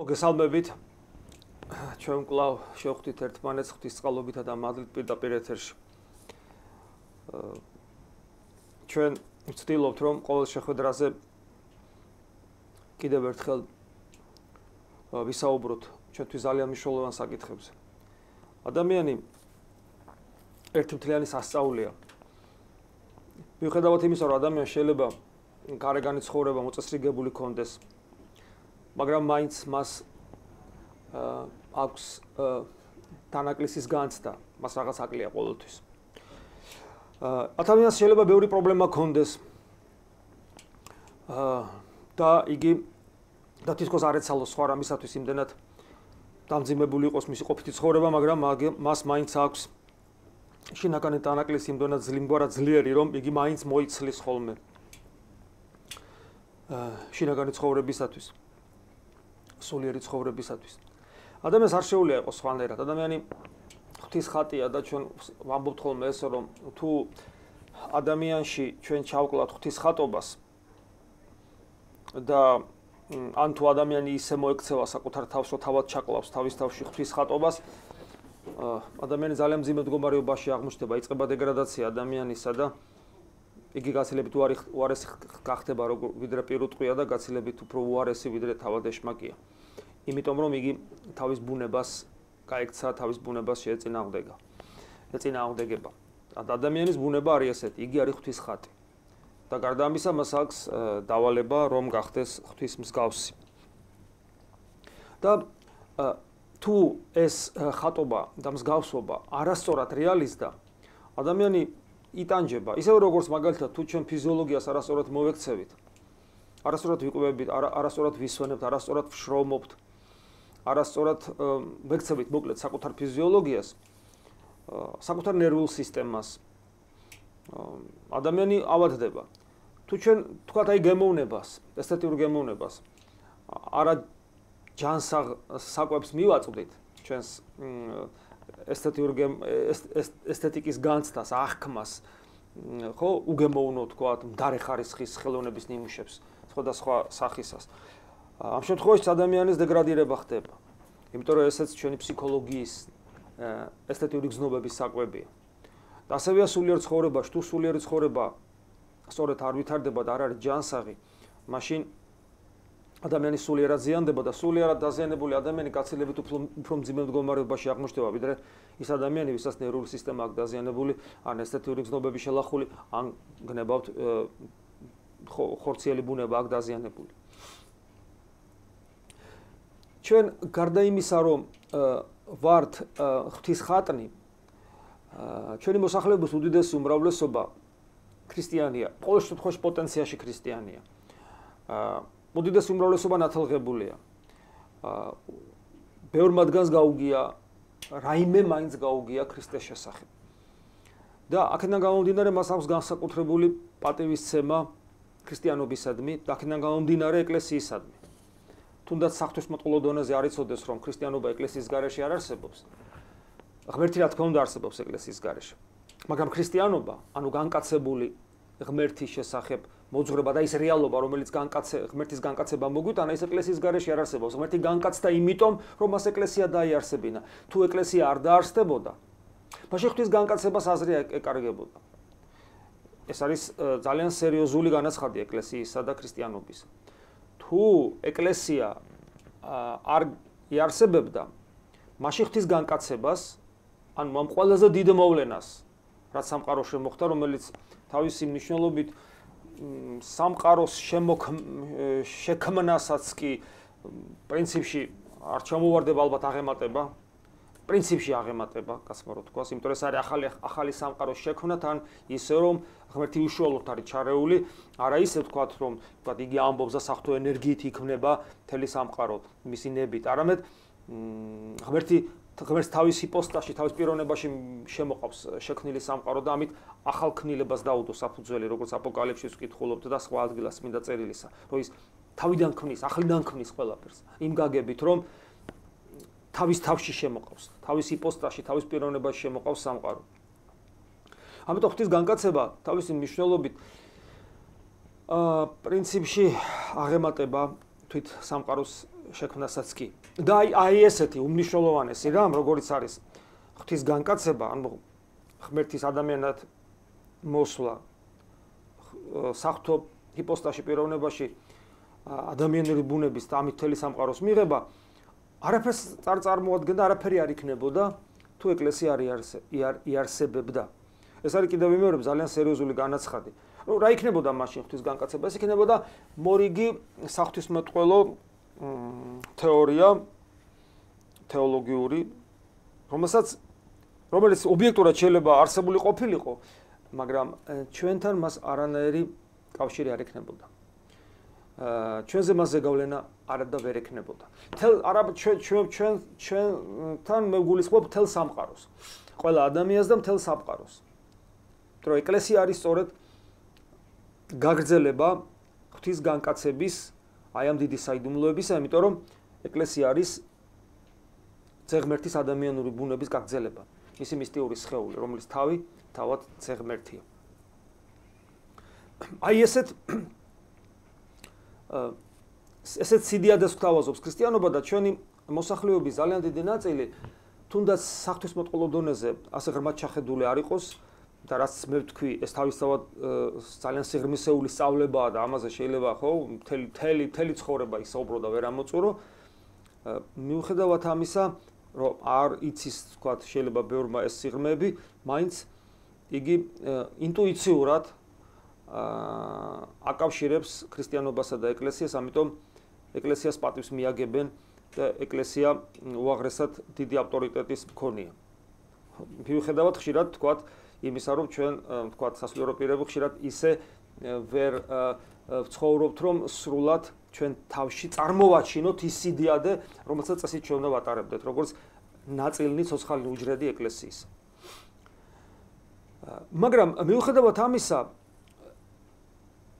მოგესალმებით. ჩვენ კვლავ შევხვდით ერთმანეთს ღვთისწყალობითა და მადლით პირდაპირ ეთერში. ჩვენ ვცდილობთ, რომ ყოველ შეხვედრაზე კიდევ ერთხელ ვისაუბროთ ჩვენთვის ძალიან მნიშვნელოვან საკითხებზე. ადამიანი ერთმთლიანი სასწაულია. მიუხედავად იმისა, რომ ადამიანს შეიძლება გარეგანი ცხოვრება მოწესრიგებული კონდეს, მაგრამ მაინც მას აქვს თანაკლისის განცდა, მას რაღაც აკლია ყოველთვის. ადამიანს შეიძლება ბევრი პრობლემა ჰქონდეს და იგი და თითქოს არ ეცალოს სხვა რამისათვის იმდენად დამძიმებული იყოს მისი ყოფითი ცხოვრება, მაგრამ მას მაინც აქვს შინაგანი თანაკლისი იმდენად ძლიერი, რომ იგი მაინც მოიცლის ხოლმე შინაგანი ცხოვრებისათვის. სულიერი ცხოვრებისათვის. ადამიანს არ შეუძლია იყოს სხვანაირად. ადამიანი ღვთის ხატია და ჩვენ ვამბობთ ხოლმე ესე, რომ თუ ადამიანში ჩვენ ჩავკლავთ ღვთის ხატობას და ან თუ ადამიანი ისე მოექცევა საკუთარ თავს, რომ თავად ჩაკლავს თავის თავში ღვთის ხატობას, ადამიანი ძალიან მძიმე მდგომარეობაში აღმოჩნდება, იწყება დეგრადაცია ადამიანისა და იგი გაცილებით უარესი გახდება ვიდრე პირუტყვია და გაცილებით უფრო უარესი ვიდრე თავად ეშმაკია. იმიტომ რომ იგი თავის ბუნებას გაექცა, თავის ბუნებას შეეწინააღმდეგება. ადამიანის ბუნება არის ესეთი, იგი არის ღვთის ხატი. და გარდა ამისა მას აქვს დავალება რომ გახდეს ღვთის მსგავსი. და თუ ეს ხატობა და მსგავსობა არასწორად რეალიზდა, ადამიანი იტანჯება, ისევე როგორც მაგალითად თუ ჩვენ ფიზიოლოგიას არასწორად მოვექცევით, არასწორად ვიკვებებით, არასწორად ვისვენებთ, არასწორად ვშრომობთ, არასწორად ვექცევით მოკლედ საკუთარ ფიზიოლოგიას, საკუთარ ნერვულ სისტემას, ადამიანი ავადდება. თუ ჩვენ თქვათ აი გემოვნებას, ესთეტიურ გემოვნებას, არა ჯანსაღ საკვებს მივაწვდით ჩვენს ესთეტიკის განცდას, აღქმას, ხო, უგემოვნო თქვათ, მდარე ხარისხის ხელოვნების ნიმუშებს, სხვადასხვა სახისას. ამ შემთხვევაში ადამიანის დეგრადირება ხდება. იმიტომ რომ ესეც ჩვენი ფსიქოლოგიის ესთეტიური გზნობების საკვებია. და ასევეა სულიერ ცხოვრებაში, თუ სულიერი ცხოვრება სწორედ არ ვითარდება და არ არის ჯანსაღი, მაშინ ადამიანი სულიერად ზიანდება და სულიერად დაზიანებული ადამიანი გაცილებით უფრო მძიმე მდგომარეობაში აღმოჩნდება, ვიდრე ის ადამიანი, ვისაც ნერვული სისტემა აქვს დაზიანებული, ან ესთეტიური გზნობები შელახული, ან გნებავთ ხორციელი ბუნება აქვს დაზიანებული. ჩვენ გარდა იმისა, რომ ვართ ღვთის ხატნი, ჩვენი მოსახლეობის უდიდესი უმრავლესობა ქრისტიანია, ყოველ შემთხვევაში პოტენციაში ქრისტიანია. უდიდესი უმრავლესობა ნათელღებულია. ბევრ მათგანს გაუგია, რაიმე მაინც გაუგია ქრისტეს შესახებ. და აქედან გამომდინარე მას აქვს განსაკუთრებული პატივისცემა ქრისტიანობისადმი, და აქედან გამომდინარე ეკლესიისადმი. თუნდაც საღვთისმოწყალო დონეზე არ იცოდეს, რომ ქრისტიანობა ეკლესიის გარეშე არ არსებობს. ღმერთი რა თქმა უნდა არსებობს ეკლესიის გარეშე. მაგრამ ქრისტიანობა, ანუ განკაცებული ღმერთის შესახებ მოძღვრება და ის რეალობა, რომელიც ღმერთის განკაცება მოგვიტანა, ის ეკლესიის გარეშე არ არსებობს. ღმერთი განკაცდა იმიტომ, რომ მას ეკლესია დაიარსებინა. თუ ეკლესია არ დაარსდებოდა, მაშინ ღვთის განკაცებას აზრი ეკარგებოდა. ეს არის ძალიან სერიოზული განაცხადი ეკლესიისა და ქრისტიანობის. თუ ეკლესია არ იარსებებდა, მაშინ ღვთის განკაცებას, ანუ ამ ყველაზე დიდ მოვლენას, რაც სამყაროში მოხდა, რომელიც თავისი მნიშვნელობით სამყაროს შექმნასაც კი პრინციპში არ ჩამოვარდება, ალბათ აღემატება, პრინციპში აღემატება, გასმარო თქვას, იმიტომ რომ ეს არის ახალი სამყაროს შექმნა, თან ისე რომ ღმერთი უშუალოდ არის ჩარეული, არა ისე ვთქვათ, რომ ვთქვათ იგი ამბობს და საღვთო ენერგიით იქმნება მთელი სამყარო მისი ნებით, არამედ ღმერთს თავის იპოსტაში, თავის პიროვნებაში შემოყავს შექმნილი სამყარო და ამით ახალ ქმნილებას დაუდო საფუძველი, როგორც აპოკალიფსში ვკითხულობთ და სხვა ადგილას წმინდა წერილისა, რომ ის თავიდან ქმნის, ახლიდან ქმნის ყველაფერს, იმ გაგებით, რომ თავის თავში შემოყავს, თავის იპოსტაში, თავის პიროვნებაში შემოყავს სამყარო. ამიტომ ღვთის განკაცება თავისი მნიშვნელობით პრინციპში აღემატება თვით სამყაროს შექმნასაც კი. და აი ესეთი უმნიშვნელოვანესი რამ, როგორიც არის ღვთის განკაცება, ანუ ღმერთის ადამიანად მოსვლა, საღვთო ჰიპოსტაში პიროვნებაში ადამიანური ბუნების და ამით მთელი სამყაროს მიღება, არაფერს წარმოადგენდა, არაფერი არ იქნებოდა, თუ ეკლესია არ იარსებებდა. ეს არის კიდევ ვიმეორებ ძალიან სერიოზული განაცხადი. რა იქნებოდა მაშინ ღვთის განკაცება? ეს იქნებოდა მორიგი საღვთისმეტყველო თეორია, თეოლოგიური, რომელიც ობიექტურად შეიძლება არსებული ყოფილიყო, მაგრამ ჩვენთან მას არანაირი კავშირი არ ექნებოდა. ჩვენზე მასზე გავლენა არადა ვერ ექნებოდა. ჩვენთან მე ვგულისხმობ მთელ სამყაროს, ყველა ადამიანს და მთელ სამყაროს. რომ ეკლესია არის სწორედ გაგრძელება ღვთის განკაცების აი ამ დიდი საიდუმლოებისა, იმიტომ რომ ეკლესია არის ძეღმერთის ადამიანური ბუნების გაგრძელება, მისი მისტიური სხეული, რომლის თავი თავად ძეღმერთია. აი ესეთ სიდიადეს გვთავაზობს ქრისტიანობა და ჩვენი მოსახლეობის ძალიან დიდი ნაწილი, თუნდაც საღვთისმეტყველო დონეზე ასე ღრმად ჩახედული არ იყოს და რაც მე ვთქვი, ეს თავისთავად ძალიან სიღრმისეული სწავლებაა და ამაზე შეიძლება ხო მთელი ცხოვრება ისაუბრო და ვერ ამოწურო. მიუხედავად ამისა, რომ არ იცის თქვა შეიძლება ბევრმა ეს სიღრმეები, მაინც იგი ინტუიციურად აკავშირებს ქრისტიანობასა და ეკლესიას, ამიტომ ეკლესიას პატივს მიაგებენ და ეკლესია უაღრესად დიდი ავტორიტეტის მქონეა. მიუხედავად ხშირად თქვა იმისა, რომ ჩვენ თქვა სასულიერო პირები ხშირად ისე ვერ ვცხოვრობთ, რომ სრულად ჩვენ თავში წარმოვაჩინოთ ის სიდიადე, რომელსაც წესით ჩვენ უნდა ვატარებდეთ, როგორც ნაწილნი ცოცხალი უჯრედი ეკლესიის. მაგრამ მიუხედავად ამისა,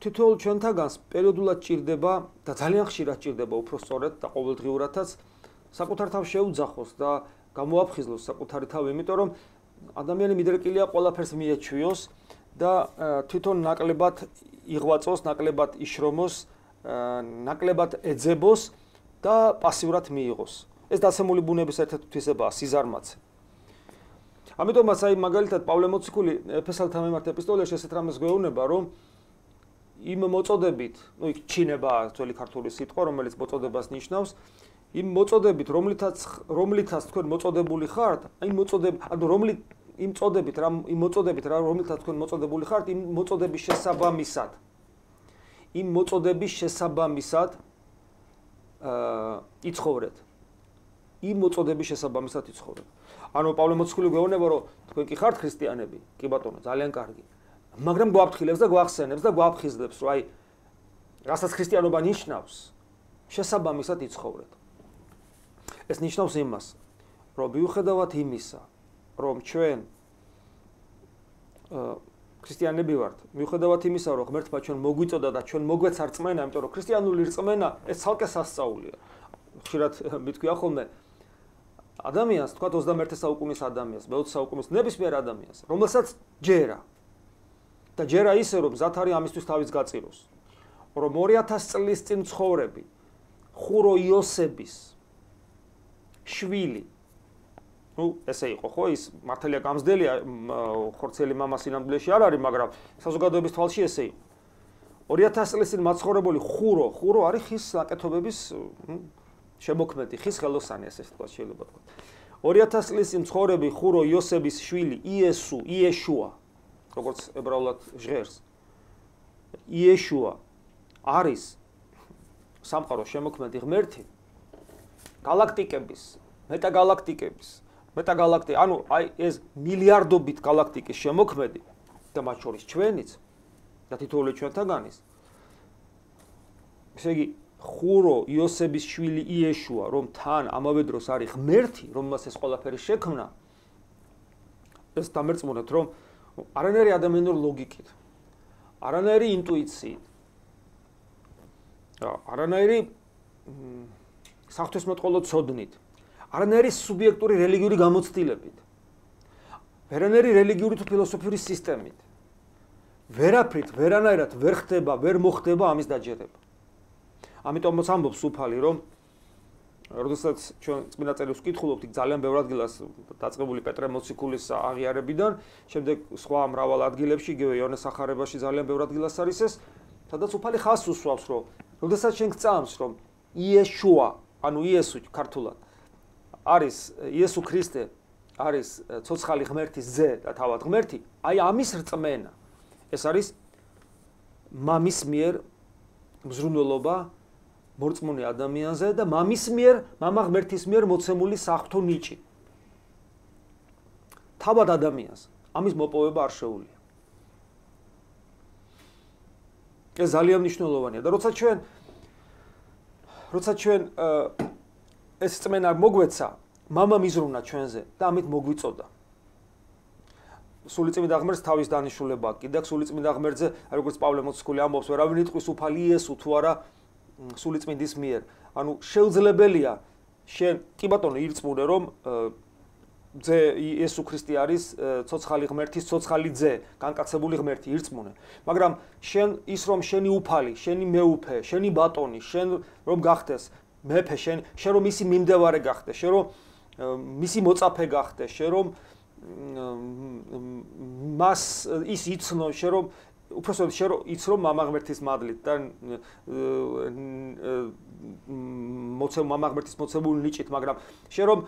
თითოეულ ჩვენთაგანს პერიოდულად ჭირდება და ძალიან ხშირად ჭირდება უფრო სწორედ და ყოველდღიურადაც საკუთარ თავს შეუძახოს და გამოაფხიზლოს საკუთარი თავი, იმიტომ რომ ადამიანი მიდრეკილია ყველაფერს მიეჩვიოს და თვითონ ნაკლებად იღვაწოს, ნაკლებად იშრომოს, ნაკლებად ეძებოს და პასიურად მიიღოს. ეს დაცემული ბუნების ერთ-ერთი თვისებაა, სიზარმაცე. ამიტომაც აი მაგალითად პავლე მოციქული ეფესალთა მიმართ ეპისტოლეში ესეთ რამეს გვეუბნება, რომ იმ მოწოდებით, იქ ჩინებაა ძველი ქართული სიტყვა, რომელიც მოწოდებას ნიშნავს, იმ მოწოდებით, რომლითაც თქვენ მოწოდებული ხართ, იმ მოწოდებით, რომლითაც თქვენ მოწოდებული ხართ, იმ მოწოდების შესაბამისად იცხოვრეთ. იმ მოწოდების შესაბამისად იცხოვრეთ. ანუ პავლე მოციქული გვეუბნება, რომ თქვენ კი ხართ ქრისტიანები, კი ბატონო, ძალიან კარგი. მაგრამ გვაფრთხილებს და გვახსენებს და გვაფხიზლებს, რომ აი რასაც ქრისტიანობა ნიშნავს, შესაბამისად იცხოვრეთ. ეს ნიშნავს იმას, რომ მიუხედავად იმისა, რომ ჩვენ ქრისტიანები ვართ, მიუხედავად იმისა, რომ ღმერთმა ჩვენ მოგვიწოდა და ჩვენ მოგვეცა რწმენა, იმიტომ რომ ქრისტიანული რწმენა ეს ცალკე სასწაულია. ხშირად მითქვია ხოლმე ადამიანს, თქვა 21 საუკუნის ადამიანს, მე-20 საუკუნის ნებისმიერ ადამიანს, რომელსაც ჯერა და ჯერა ისე, რომ მზად არის ამისთვის თავის გაწიროს, რომ 2000 წლის წინ ცხოვრები, ხურო იოსების შვილი, ესე იყო, ხო, ის მართალია გამზდელია, ხორცელი მამა სინამდვილეში არ არის, მაგრამ საზოგადოების თვალში ესე იყო. 2000 წლის წინ მაცხოვრებელი ხურო არის ხის ნაკეთობების შემოქმედი, ხის ხელოსანი, ესე თქვა შეიძლება თქვა. 2000 წლის წინ მცხოვრები ხურო იოსების შვილი იეშუა, როგორც ებრაულად ჟღერს. იეშუა არის სამყაროს შემოქმედი ღმერთი გალაქტიკების, მეტაგალაქტიკების, ანუ აი ეს მილიარდობით გალაქტიკის შემოქმედი და მათ შორის ჩვენიც და თითოეული ჩვენთაგანის. ესე იგი, ხურო იოსების შვილი იეშუა, რომ თან ამავე დროს არის ღმერთი, რომელსაც ეს ყველაფერი შექმნა, ეს დამერწმუნეთ, რომ არანაირი ადამიანური ლოგიკით, არანაირი ინტუიციით, არანაირი საღვთისმეტყველო ცოდნით, არანაირი სუბიექტური რელიგიური გამოცდილებით, ვერანაირი რელიგიური თუ ფილოსოფიური სისტემით, ვერანაირად ვერ ხდება, ვერ მოხდება ამის დაჯერება. ამიტომაც ამბობს უფალი, რომ როდესაც ჩვენ წმინდა წერილს ვკითხულობთ, იქ ძალიან ბევრ ადგილას დაწყებული პეტრე მოციქულის აღიარებიდან, შემდეგ სხვა მრავალ ადგილებში, იგივე იოანეს ახარებაში ძალიან ბევრ ადგილას არის ეს, სადაც უფალი ხაზს უსვამს, რომ როდესაც შენ გწამს, რომ იეშუა, ანუ იესო ქართულად არის იესო ქრისტე, არის ცოცხალი ღმერთის ძე და თავად ღმერთი, აი ამის რწმენა. ეს არის მამის მიერ მზრუნველობა მორწმუნე ადამიანზე და მამის მიერ, მამა ღმერთის მიერ მოცემული საღვთო ნიჭი. თავად ადამიანს ამის მოპოვება არ შეუძლია. ეს ძალიან მნიშვნელოვანია და როცა ჩვენ ეს წმენა მოგვეცა, მამა მიზრუნა ჩვენზე და ამით მოგვიწოდა. სულიწმინდა ღმერთს თავის დანიშნულება კიდე სულიწმინდა ღმერთზე, როგორც პავლე მოციქული ამბობს, ვერავინ იტყვის უფალი იესო თუ არა სულიწმინდის მიერ. ანუ შეუძლებელია შენ კი ბატონო ირწმუნე რომ ძე იესო ქრისტე არის ცოცხალი ღმერთის ცოცხალი ძე, განკაცებული ღმერთი ირწმუნე. მაგრამ შენ ის რომ შენი უფალი, შენი მეუფე, შენი ბატონი, შენ რომ გახდეს მეფე, შენ რომ მისი მიმდევარე გახდეს, შენ რომ მისი მოწაფე გახდეს, შენ რომ მას ის იცნო, შენ რომ უпроსოდ შენ რომ იცნო მამა ღმერთის მადლით და მამა ღმერთის მოცემული ნიჭით, მაგრამ შენ რომ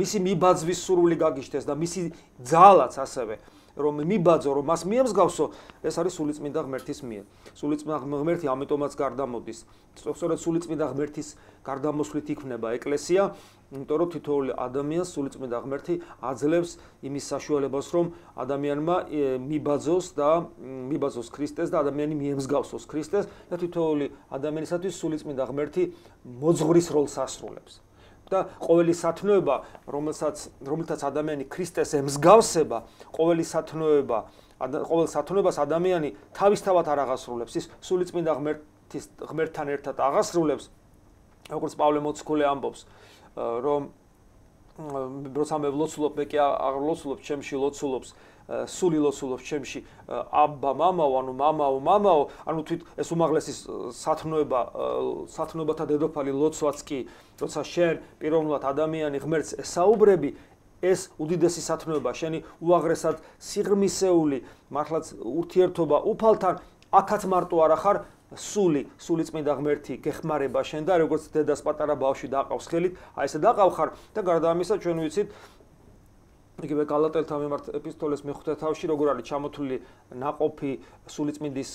მისი მიბაძვის სურვილი გაგიშთეს და მისი ძალაც ასევე რომ მიბაძო, რომ მას მიემსგავსო, ეს არის სულიწმინდა ღმერთის მიერ. სულიწმინდა ღმერთი ამიტომაც გარდამოდის. სწორედ სულიწმინდა ღმერთის გარდამოსვლით იქნება ეკლესია, იმიტომ რომ თითოეული ადამიანს სულიწმინდა ღმერთი აძლევს იმის საშუალებას, რომ ადამიანმა მიბაძოს ქრისტეს და ადამიანი მიემსგავსოს ქრისტეს და თითოეული ადამიანისათვის სულიწმინდა ღმერთი მოძღვრის როლს ასრულებს. და ყოველი სათნოება, რომელთაც ადამიანი ქრისტეს ემსგავსება, ყოველ სათნოებას ადამიანი თავისთავად არ აღასრულებს, ის სულიწმინდა ღმერთთან ერთად აღასრულებს, როგორც პავლე მოციქული ამბობს, რომ როცა მე ვლოცულობ, მე კი არ ვლოცულობ, ჩემში ლოცულობს, სული ლოცულობს ჩემში აბა მამაო, ანუ მამაო, ანუ თვით ეს უმაღლესი სათნოებათა დედოფალი ლოცვაც კი, როცა შენ პიროვნულად ადამიანი ღმერთს ესაუბრები, ეს უდიდესი სათნოება, შენი უაღრესად სიღრმისეული, მართლაც ურთიერთობა უფალთან, აქაც მარტო არ ახარ სულიწმინდა ღმერთი გეხმარება შენ და როგორც დედას პატარა ბავშვი დაყავს ხელით, აი ესე დაყავხარ და გარდა ამისა ჩვენ ვიცით იგივე გალატელთა მიმართ ეპისტოლეს მეხუთე თავში როგორ არის ჩამოთვლილი ნაყოფი სულიწმინდის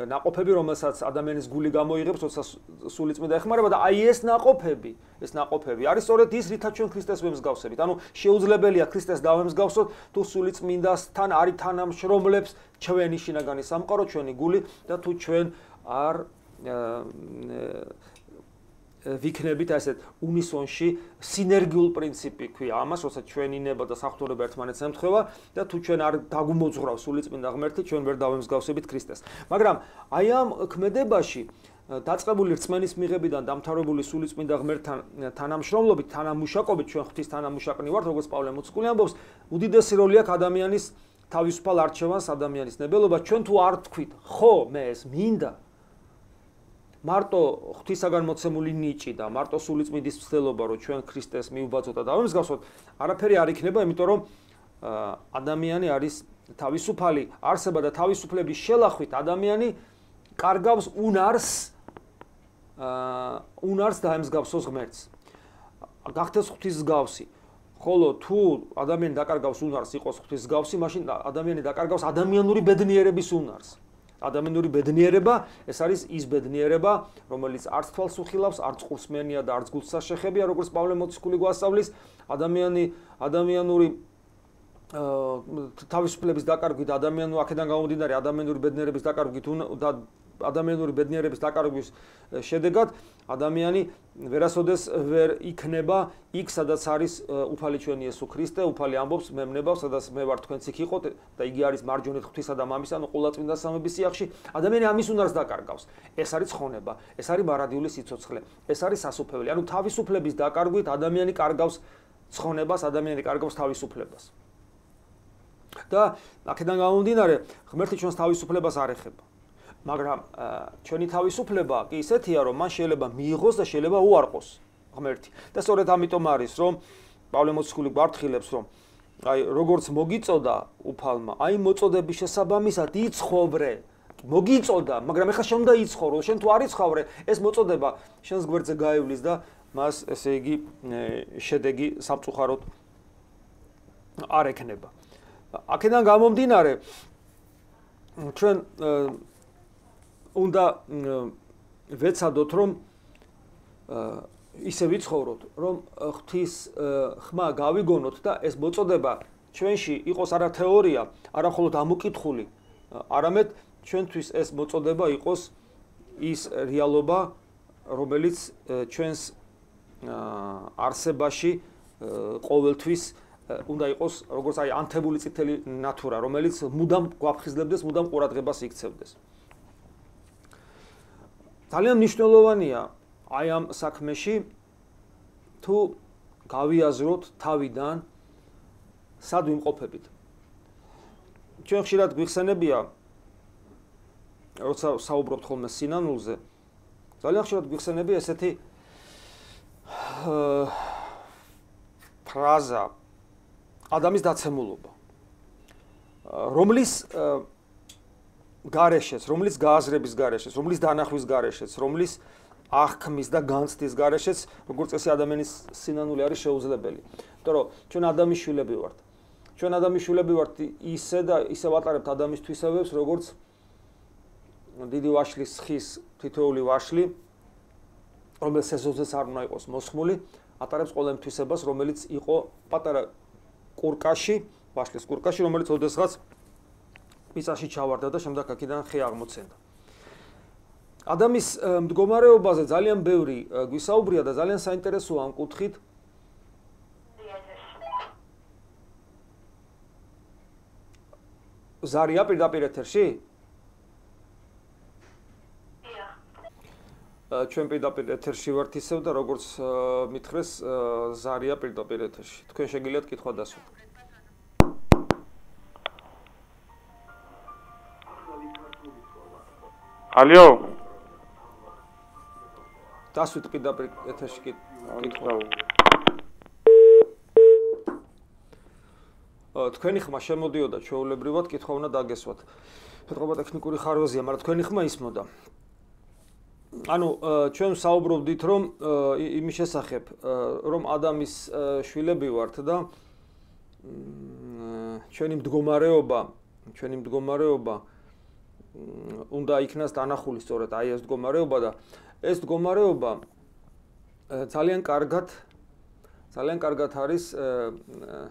ნაყოფები, რომელსაც ადამიანის გული გამოიღებს, როცა სულიწმინდა ეხმარება და აი ეს ნაყოფები არის სწორედ ის, რითაც ჩვენ ქრისტეს ვემსგავსებით. ანუ შეუძლებელია ქრისტეს დავემსგავსოთ, თუ სულიწმინდასთან არის თანამშრომლებს ჩვენი შინაგანი სამყარო, ჩვენი გული და თუ ჩვენ არ ვიქნებით ასეთ უნისონში სინერგიულ პრინციპი ქვია ამას, როცა ჩვენი ნება და საღვთო ერთმანეთს ემთხვევა და თუ ჩვენ არ დაგუმოძღვრავს სულიწმინდა ღმერთი, ჩვენ ვერ დავემსგავსებით ქრისტეს. მაგრამ აი ამ ქმედებაში დაწყებული რწმენის მიღებიდან დამთავრებული სულიწმინდა ღმერთთან თანამშრომლობით, თანამუშაკობით, ჩვენ ღვთის თანამუშაკნი ვართ, როგორც პავლე მოციქული ამბობს, უდიდესი როლი აქვს ადამიანის თავისუფალ არჩევანს, ადამიანის ნებელობას. ჩვენ თუ არ თქვით, ხო, მე ეს მინდა მარტო ღვთისაგან მოცემული ნიჭი და მარტო სულიწმინდის მცდელობა, რომ ჩვენ ქრისტეს მივბაძოთ და დავემსგავსოთ, არაფერი არ იქნება, იმიტომ რომ ადამიანი არის თავისუფალი არსება და თავისუფლების შელახვით ადამიანი კარგავს უნარს დაემსგავსოს ღმერთს. გახდეს ღვთისმსგავსი. ხოლო თუ ადამიანი დაკარგავს უნარს იყოს ღვთისმსგავსი, მაშინ ადამიანი დაკარგავს ადამიანური ბედნიერების უნარს. ადამიანური ბედნიერება, ეს არის ის ბედნიერება, რომელიც არც თვალს უხილავს, არც ყურსმენია და არც გულსა შეხებია, როგორც პავლე მოციქული გვასწავლის, ადამიანური თავისუფლების დაკარგვით, აქედან გამომდინარე ადამიანური ბედნიერების დაკარგვით და ადამიანური ბედნიერების დაკარგვის შედეგად ადამიანი ვერასოდეს ვერ იქნება იქ, სადაც არის უფალი ჩვენი იესო ქრისტე, უფალი ამბობს, მე მნებავ, სადაც მე ვარ თქვენც იქ იყოთ და იგი არის მარჯვენით ღვთისა და მამის, ანუ ყოლაწმინდა სამების სიახში. ადამიანი ამის უნარს დაკარგავს. ეს არის ცხონება, ეს არის მარადიული სიცოცხლე, ეს არის სასופველი. ანუ თავისუფლების დაკარგვით ადამიანი კარგავს ცხონებას, ადამიანი კარგავს თავისუფლებას. და აქედან გამომდინარე, ღმერთი ჩვენს თავისუფლებას არ ეხება. მაგრამ ჩვენი თავისუფლება კი ისეთია, რომ მან შეიძლება მიიღოს და შეიძლება უარყოს ღმერთი. და სწორედ ამიტომ არის, რომ პავლე მოციქული გვაფრთხილებს, რომ აი როგორც მოგიწოდა უფალმა, აი მოწოდების შესაბამისად იცხოვრე. მოგიწოდა, მაგრამ ეხლა შენ უნდა იცხოვრო, შენ თუ არ იცხოვრე, ეს მოწოდება შენს გვერდზე გაივლის და მას ესე იგი შედეგი სამწუხაროდ არ ექნება. აქედან გამომდინარე ჩვენ უნდა ვეცადოთ, რომ ისე ვიცხოვროთ, რომ ღვთის ხმა გავიგონოთ და ეს მოწოდება ჩვენში იყოს არა თეორია, არა მხოლოდ ამოკითხული, არამედ ჩვენთვის ეს მოწოდება იყოს ის რეალობა, რომელიც ჩვენს არსებაში ყოველთვის უნდა იყოს როგორც აი ანთებული წითელი ნატურა, რომელიც მუდამ გვაფხიზლებდეს, მუდამ ყურადღებას იქცევდეს. ძალიან მნიშვნელოვანია აი ამ საქმეში თუ გავიაზროთ თავიდან სად ვიმყოფებით. ჩვენ ხშირად გვიხსენებია როცა საუბრობთ ხოლმე სინანულზე, ძალიან ხშირად გვიხსენებია ესეთი ფრაზა ადამიანის დაცემულობა, რომლის გარეშეც, რომლის გააზრების გარეშეც, რომლის დანახვის გარეშეც, რომლის აღქმის და განცდის გარეშეც, როგორც წესი ადამიანის სინანული არის შეუძლებელი. იმიტომ რომ ჩვენ ადამიანის შვილები ვართ. ჩვენ ადამიანის შვილები ვართ ისე და ისე ვატარებთ ადამიანის თვისებებს, როგორც დიდი ვაშლის ხის თითოეული ვაშლი, რომელიც სეზონზეც არ უნდა იყოს მოსხმული, ატარებს ყველა თვისებას, რომელიც იყო პატარა კურკაში, ვაშლის კურკაში, რომელიც ოდესღაც მიწაში ჩავარდა და შემდეგ აქედან ხე აღმოცენდა. ადამიანის მდგომარეობაზე ძალიან ბევრი გვისაუბრია და ძალიან საინტერესოა ამ კუთხით. ზარია პირდაპირ ეთერში? ჩვენ პირდაპირ ეთერში ვართ ისევ და როგორც მითხრეს, ზარია პირდაპირ ეთერში. თქვენ შეგიძლიათ კითხვა დასვათ. ალო. დასვით პირდაპირ ეთერში კითხვა. თქვენი ხმა შემოდიოდა ჩვეულებრივად, კითხვა უნდა დაგესვათ. ეთყობა ტექნიკური ხარვეზია, მაგრამ თქვენი ხმა ისმოდა. ანუ ჩვენ საუბრობდით, რომ იმის შესახებ, რომ ადამიანის შვილები ვართ და ჩვენი მდგომარეობა უნდა იქნას დანახული სწორედ აი ეს მდგომარეობა და ეს მდგომარეობა ძალიან კარგად არის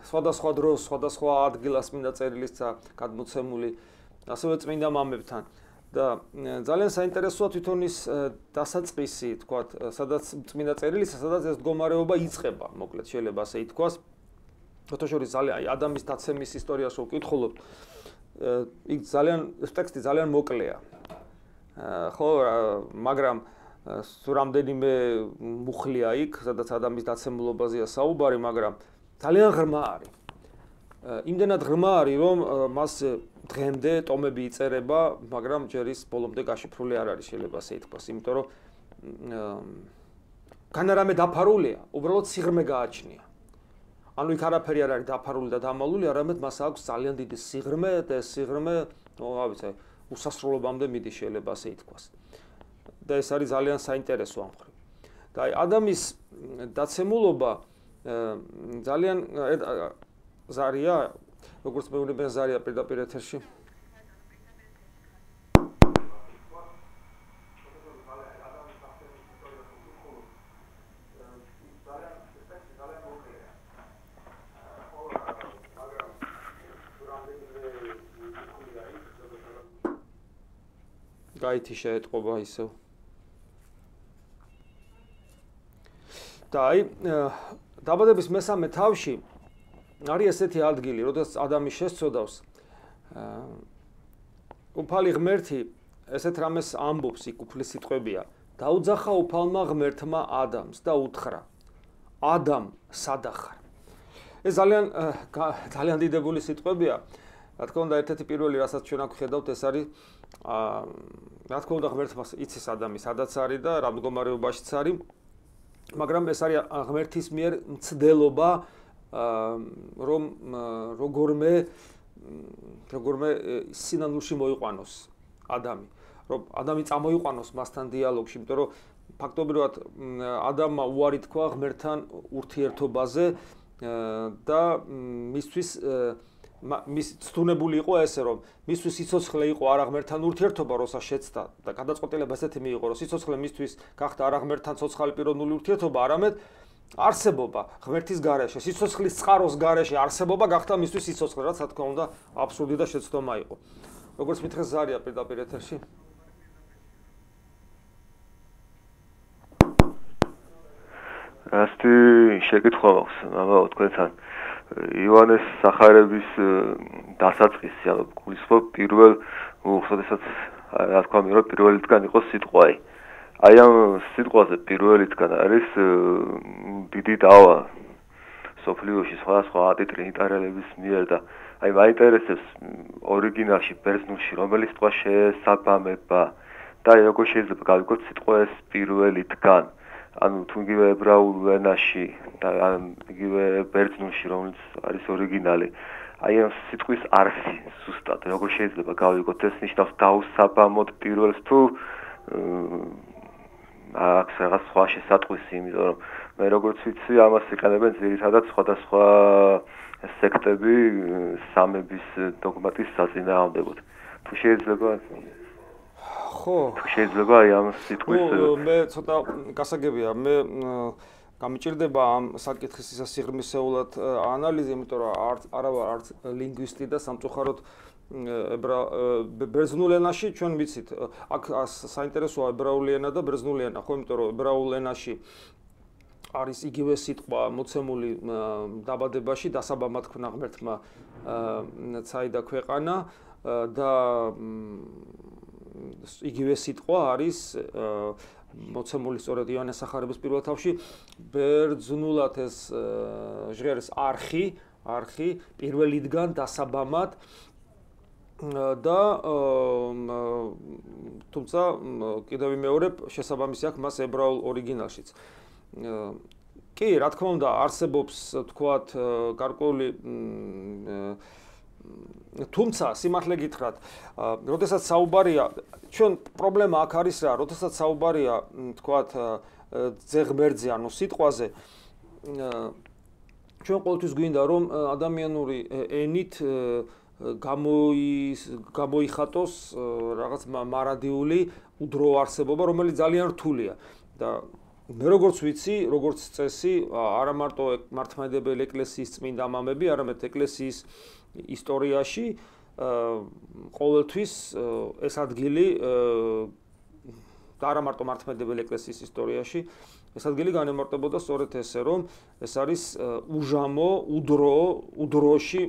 სხვადასხვა დროს, სხვადასხვა ადგილას წმინდა წერილისა გადმოცემული, ასევე წმინდა მამებთან. და ძალიან საინტერესოა თვითონ ის დასაწყისი, თქვათ, სადაც წმინდა წერილისა, სადაც ეს მდგომარეობა იწყება, მოკლედ შეიძლება ასე ითქვას. ფოტოშორის ძალიან აი ადამიანის დაცემის ისტორიას ვკითხულობთ. იქ ეს ტექსტი ძალიან მოკლეა. ხო, მაგრამ რამდენიმე მუხლია იქ, სადაც ადამიანის დაცემულობაზეა საუბარი, მაგრამ ძალიან ღრმა არის. იმდენად ღრმა არის, რომ მას დღემდე ტომები იწერება, მაგრამ ჯერ ის ბოლომდე გაშიფრული არ არის, შეიძლება ასე ითქვას, იმიტომ რომ განარამე დაფარულია, უბრალოდ სიღრმე გააჩნია. ანუ იქ არაფერი არ არის დაფარული და დამალული, არამედ მას აქვს ძალიან დიდი სიღრმე და ეს სიღრმე, რა ვიცი, უსასრულობამდე მიდის, შეიძლება ასე ითქვას. და ეს არის ძალიან საინტერესო ამ მხრივ. და აი ადამიანის დაცემულობა ძალიან ზარია, როგორც მეუბნებიან ზარია პირდაპირ ეთერში. გაითი შეეტყობა ისევ. და აი დაბადების მესამე თავში არის ესეთი ადგილი, როდესაც ადამი შესწოდავს, უფალი ღმერთი ესეთ რამეს ამბობს, იქ უფლის სიტყვებია, დაუძახა უფალმა ღმერთმა ადამს და უთხრა, ადამ, სადახარ. ეს ძალიან დიდებული სიტყვებია, რა თქმა უნდა, ერთ-ერთი პირველი, რასაც ჩვენ აქ ვხედავთ, ეს არის რა თქმა უნდა, ღმერთმა იცის ადამი სადაც არის და რა მდგომარეობაშიც არის, მაგრამ ეს არის ღმერთის მიერ მცდელობა, რომ როგორმე სინანულში მოიყვანოს ადამი, რომ ადამი წამოიყვანოს მასთან დიალოგში, იმიტომ რომ ფაქტობრივად ადამმა უარი თქვა ღმერთთან ურთიერთობაზე და მისთვის მის ცდუნებული იყო ესე რომ მისთვის სიცოცხლე იყო არა ღმერთთან ურთიერთობა როცა შეცდა და გადაწყვეტილება ესეთი მიიღო რომ სიცოცხლე მისთვის გახდა არა ღმერთთან ცოცხალი პიროვნული ურთიერთობა არამედ არსებობა ღმერთის გარეშე სიცოცხლის წყაროს გარეშე არსებობა გახდა მისთვის სიცოცხლე რაც რა თქმა უნდა აბსურდი და შეცდომა იყო როგორც მითხეს ზარია პირდაპირ ეთერში რასტი შეკითხვა მაქვს მამაო თქვენთან ივანეს სახარების დასაწყისი ანუ გულისხმობ პირველ უხსოდესაც რა თქვა მირო პირველიდან იყო სიტყვა აი ამ სიტყვაზე პირველიდან არის დიდი დავა სოფლიოში სხვა ტრინიტარელების მიერ და აი მაინტერესებს ორიგინალში ბერძნულში რომელი სიტყვა შეესაბამება და როგორ შეიძლება გავიგოთ სიტყვა ეს პირველიდან ანუ თუნდაც ებრაულ ენაში და იგივე ბერძნულში რომელიც არის ორიგინალი აი ამ სიტყვის არსი ზუსტად როგორ შეიძლება გავიგოთ ეს ნიშნავს დაუსაბამოდ პირველს თუ აქვს რაღაც სხვა შესატყვისი იმიტომ რომ მე როგორც ვიცი ამას იყენებენ ძირითადად სხვადასხვა სექტები სამების დოგმატის საწინააღმდეგოდ თუ შეიძლება ხო შეიძლება აი ამ სიტყვის მე ცოტა გასაგებია მე გამიჭირდება ამ საკითხის ისა სიღრმისეულად ანალიზი იმიტომ რომ არა ვარ არც ლინგვისტი და სამწუხაროდ ბერძნულ ენაში ჩვენ ვიცით აქ საინტერესოა ებრაული ენა და ბერძნული ენა ხო იმიტომ რომ ებრაულ ენაში არის იგივე სიტყვა მოცემული დაბადებაში დასაბამად ქნა ღმერთმა ცაიდა ქვეყანა და იგივე სიტყვა არის მოცემული სწორედ იონეს სახარების პირველ თავში ბერძნულად ეს ჟღერის არხი პირველიდან დასაბამად და თუმცა კიდევ ვიმეორებ შესაბამისი აქვს მას ებრაულ ორიგინალშიც კი რა თქმა უნდა არსებობს თქვათ გარკვეული თუმცა სიმართლე გითხრათ, როდესაც საუბარია, ჩვენ პრობლემა აქ არის რა, როდესაც საუბარია, თქვათ, ძეღმერთზე, ანუ სიტყვაზე, ჩვენ ყოველთვის გვინდა რომ ადამიანური ენით გამოიხატოს რაღაც მარადიული უდრო არსებობა, რომელიც ძალიან რთულია და მე როგორც ვიცი, როგორც წესი, არა მარტო მართლმადიდებელი ეკლესიის წმინდა მამები, არამედ ეკლესიის ისტორიაში ყოველთვის ეს ადგილი და არა მარტო მართლმადიდებელი ეკლესიის ისტორიაში ეს ადგილი განემარტებოდა სწორედ ესე რომ ეს არის უჟამო, უდროში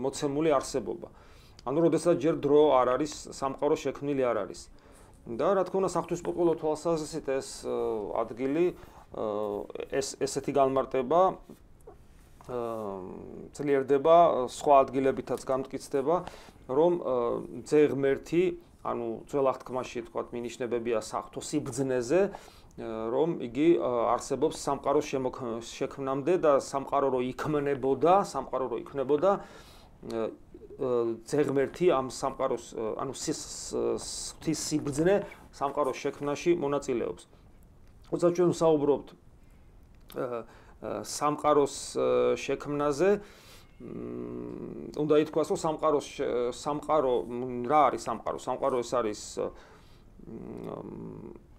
მოცემული არსებობა. ანუ როდესაც ჯერ დრო არ არის, სამყარო შექმნილი არ არის. და რა თქმა უნდა საღვთისმოწყალო თვალსაზრისით ეს ადგილი ესეთი განმარტება ძლიერდება სხვა ადგილებითაც გამტკიცდება რომ ძეღმერთი ანუ ძველ აღთქმაში თქვათ მინიშნებებია საღვთო სიბრძნეზე რომ იგი არსებობს სამყაროს შექმნამდე და სამყარო რო იქმნებოდა ძეღმერთი ამ სამყაროს ანუ ღვთის სიბრძნე სამყაროს შექმნაში მონაწილეობს. როცა ჩვენ ვსაუბრობთ სამყაროს შექმნაზე უნდა ითქვას რომ სამყარო რა არის სამყარო? სამყარო ეს არის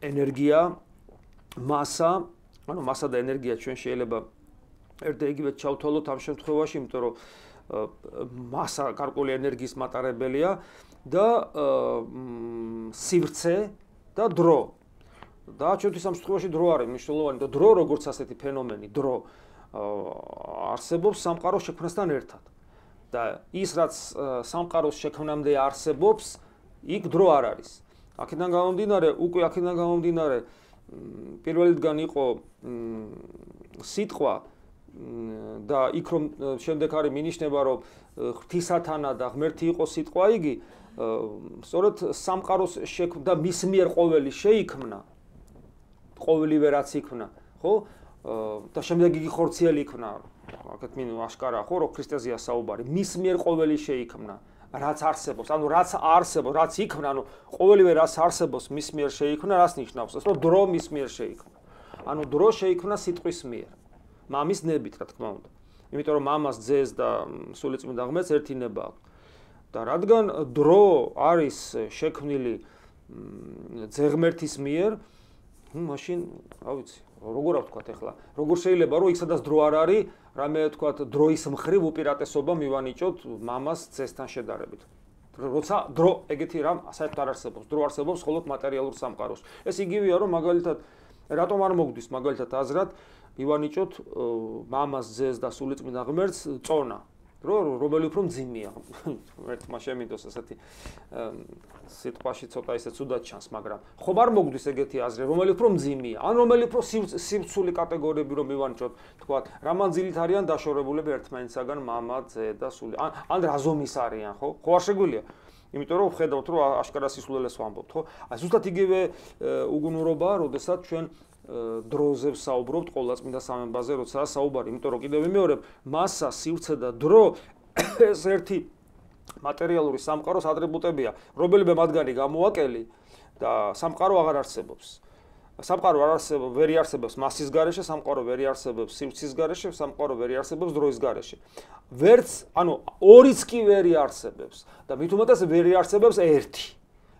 ენერგია, მასა, ანუ მასა და ენერგია ჩვენ შეიძლება ერთ და იგივე ჩავთვალოთ ამ შემთხვევაში, იმიტომ რომ მასა გარკვეული ენერგიის მატარებელია და სივრცე და დრო. და ჩვენთვის ამ შემთხვევაში დრო არის მნიშვნელოვანი და დრო როგორც ასეთი ფენომენი, დრო არსებობს სამყაროს შექმნასთან ერთად. და ის რაც სამყაროს შექმნამდე არსებობს, იქ დრო არ არის. აქედან გამომდინარე პირველიდან იყო სიტყვა და იქ რომ შემდეგ არის მინიშნება რომ ღვთისათანა და ღმერთი იყო სიტყვა იგი სწორედ სამყაროს შექმნა მის მიერ ყოველი შეიქმნა ყოველივე რაც იქმნა ხო და შემდეგ იგი ხორციელი იქნა აქეთ მინ აშკარა ხო რომ ქრისტეზეა საუბარი მის მიერ ყოველი შეიქმნა რაც არსებობს ანუ რაც არსებობს რაც იქმნა ანუ ყოველივე რაც არსებობს მის მიერ შეიქმნა რას ნიშნავს ეს რომ დრო მის მიერ შეიქმნა ანუ დრო შეიქმნა სიტყვის მიერ მამის ნებით რა თქმა უნდა იმიტომ რომ მამას ძეს და სულიწმინდა ღმერთს ერთი ნება აქვს და რადგან დრო არის შექმნილი ძეღმერთის მიერ მაშინ რა ვიცი როგორ ვთქვათ ახლა როგორ შეიძლება რომ იქ სადაც დრო არ არის რამე ვთქვათ დროის მხრივ უპირატესობა მივანიჭოთ მამას ძესთან შედარებით როცა დრო ეგეთი რამ საერთოდ არ არსებობს დრო არსებობს მხოლოდ მატერიალურ სამყაროს ეს იგივეა რომ მაგალითად რატომ არ მოგდის მაგალითად აზრად მივანიჭოთ მამას ძეს და სულიწმინდა ღმერთს წონა რომელი უფრო მძიმეა ერთმა შემიდოს ესეთი სიტყვაში ცოტა ისე ცუდად ჩანს მაგრამ ხომ არ მოგდის ეგეთი აზრი რომელი უფრო მძიმეა ან რომელი უფრო სივრცული კატეგორიები რომ მივანიჭოთ თქვათ რა მანძილით არიან დაშორებულები ერთმანეთსაგან მამა ძე და სული ან რა ზომის არიან ხო არ შეგვიძლია იმიტომ რომ ხედავთ რომ აშკარა სისულელეს ვამბობთ ხო აი ზუსტად იგივე უგუნურობაა როდესაც ჩვენ დროზე საუბრობთ ყოვლადწმინდა სამებაზე როცა საუბარი იმიტომ რომ კიდევ ვიმეორებ მასა სივრცე და დრო ეს ერთი მატერიალური სამყაროს ატრიბუტებია რომელიმე მათგანი გამოვაკელი და სამყარო აღარ არსებობს სამყარო ვერ არსებობს მასის გარეშე სამყარო ვერ არსებობს სივრცის გარეშე სამყარო ვერ არსებობს დროის გარეშე ვერც ანუ ორიც კი ვერ არსებობს და მით უმეტეს ვერ არსებობს ერთი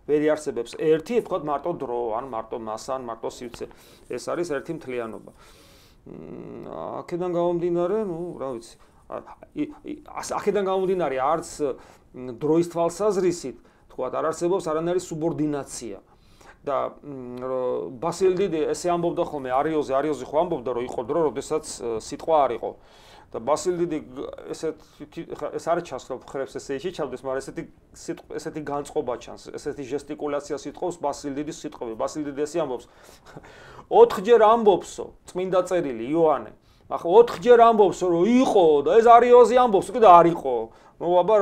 ვერ არსებობს ერთი თქვათ მარტო დრო ან მარტო მასა ან მარტო სივრცე ეს არის ერთი მთლიანობა აქედან გამომდინარე ნუ რა ვიცი აქედან გამომდინარე არც დროის თვალსაზრისით თქვათ არ არსებობს არანაირი სუბორდინაცია და ბასილ დიდი ესე ამბობდა ხოლმე არიოზე ხო ამბობდა რომ იყო დრო როდესაც სიტყვა არ იყო და ბასილ დიდი ეს არ ჩანს რომ ხრებს ესეში ჩავდეს მაგრამ ესეთი განწყობა ჩანს ესეთი ჟესტიკულაცია სიტყვის ბასილ დიდის სიტყვები ბასილ დიდი ესე ამბობს 4-ჯერ ამბობსო წმინდა წერილი იოანე ახლა 4-ჯერ ამბობსო რომ იყო და ეს არიოზი ამბობს კიდე არ იყო ნუ აბა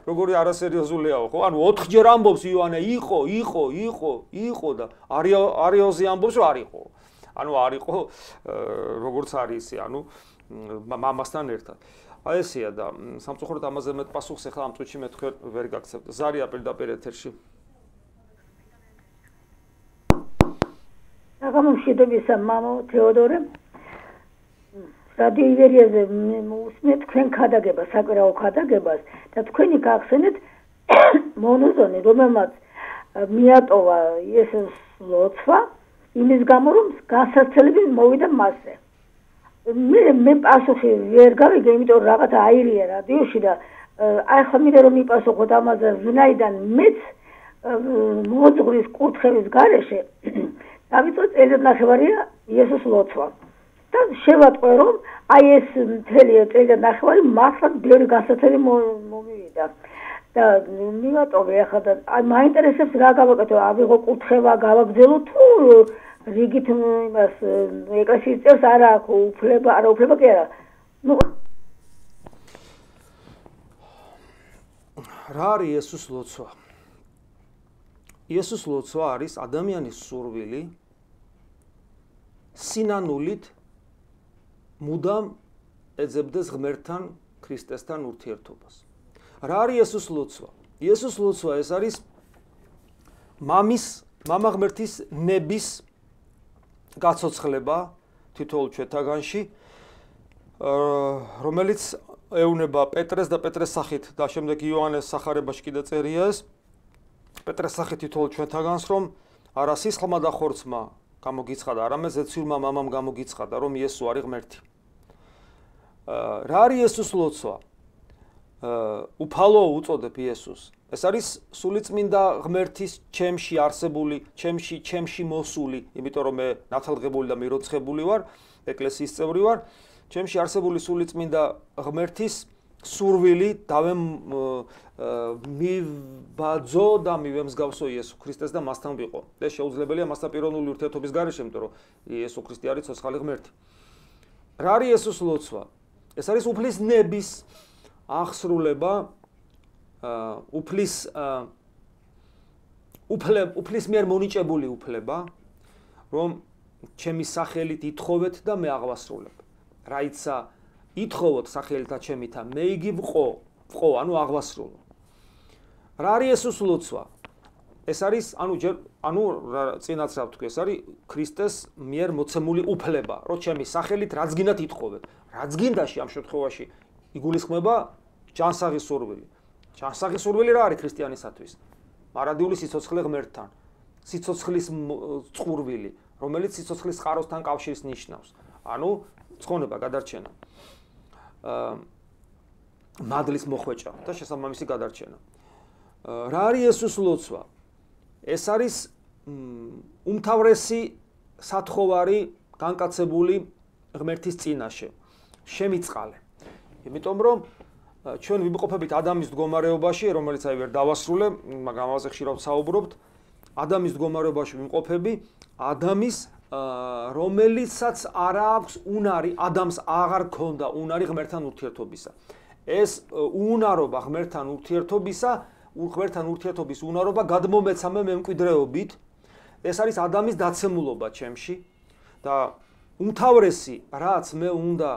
როგორი არასერიოზულიაო ხო ანუ 4-ჯერ ამბობს იოანე იყო და არიოზი ამბობს რომ არ იყო ანუ არ იყო როგორც არის ისე ანუ მამასთან ერთად. აი ესეა და სამწუხაროდ ამაზე მეტ პასუხს ახლა ამ წუთში მე თქვენ ვერ გაგცემთ. ზარია პირდაპირ ეთერში. გამომშვიდობისა მამო თეოდორე. რადიო ივერიაზე უსმენთ თქვენ ქადაგებას, საკვირაო ქადაგებას და თქვენი გახსენეთ მონოზონი, რომელმაც მიატოვა იესოს ლოცვა იმის გამო რომ განსაცდელები მოვიდა მასზე. მე პასუხი ვერ გავიგე, იმიტომ რომ რაღაცა აირია რადიოში და აი ხომ მინდა რომ მიპასუხოთ ამაზე, ვინაიდან მეც მოძღვრის კურთხევის გარეშე დავიწყე წელიწადნახევარია იესოს ლოცვა. და შევატყვე რომ აი ეს მთელი წელიწადნახევარი მართლა ბევრი განსაცდელი მომივიდა. და მივატოვე ახლა და აი მაინტერესებს რა გავაკეთო, ავიღო კურთხევა, გავაგრძელო თუ რიგით იმას ეკლესიის წევს არა აქვს უფლება, არა უფლება კი არა. ნუ რა არის იესოს ლოცვა? იესოს ლოცვა არის ადამიანის სურვილი სინანულით მუდამ ეძებდეს ღმერთთან, ქრისტესთან ურთიერთობას. რა არის იესოს ლოცვა? იესოს ლოცვა ეს არის მამა ღმერთის ნების გაცოცხლება თითოეულ ჩვენთაგანში, რომელიც ეუნება პეტრეს და პეტრეს სახით და შემდეგ იოანეს სახარებაში კიდე წერია ეს პეტრეს სახით თითოეულ ჩვენთაგანს რომ არა სისხლმა და ხორცმა გამოგიცხადა, არამედ ზეცილმა მამამ გამოგიცხადა რომ იესო არის ღმერთი. რა არის იესოს ლოცვა? უფალო უწოდებ იესოს. ეს არის სულიწმინდა ღმერთის ჩემში არსებული, ჩემში მოსული, იმიტომ რომ მე ნათალღებული და მიროცხებული ვარ, ეკლესიის წევრი ვარ, ჩემში არსებული სულიწმინდა ღმერთის სურვილი მივბაძო და მივემსგავსო იესო ქრისტეს და მასთან ვიყო. ეს შეუძლებელია მასთან პიროვნული ურთიერთობის გარეშე, იმიტომ რომ იესო ქრისტე არის ცოცხალი ღმერთი. რა არის იესოს ლოცვა? ეს არის უფლის ნების აღსრულება, უფლის მიერ მონიჭებული უფლება, რომ ჩემი სახელით ითხოვეთ და მე აღვასრულებ. რაიცა ითხოვოთ სახელითა ჩემითა, მე იგი ვყო, ანუ აღვასრულო. რა არის იესოს ლოცვა? ეს არის, წინაც რა ვთქვი, ეს არის ქრისტეს მიერ მოცემული უფლება, რომ ჩემი სახელით რაც გინდათ ითხოვეთ. რაც გინდაში ამ შემთხვევაში იგულისხმება ჯანსაღი სურვილი. ჯანსაღი სურვილი რა არის ქრისტიანისათვის? მარადიული სიცოცხლე ღმერთთან, სიცოცხლის წყურვილი, რომელიც სიცოცხლის წყაროსთან კავშირს ნიშნავს. ანუ ცხონება, გადარჩენა. მადლის მოხვეჭა და შესაბამისი გადარჩენა. რა არის იესოს ლოცვა? ეს არის უმთავრესი სათხოვარი განკაცებული ღმერთის წინაშე. შემიწყალე. იმიტომ რომ ჩვენ ვიმყოფებით ადამის მდგომარეობაში, რომელიც აი ვერ დავასრულე, მაგრამ ამაზე ხშირად ვსაუბრობთ. ადამის მდგომარეობაში ვიმყოფები, ადამის რომელიცაც არ აქვს უნარი, ადამიანს აღარ ქონდა უნარი ღმერთთან ურთიერთობისა. ეს უნარობა ღმერთთან ურთიერთობის უნარობა გადმომეცამე მემკვიდრეობით. ეს არის ადამიანის დაცემულობა ჩემში და უმთავრესი რაც მე უნდა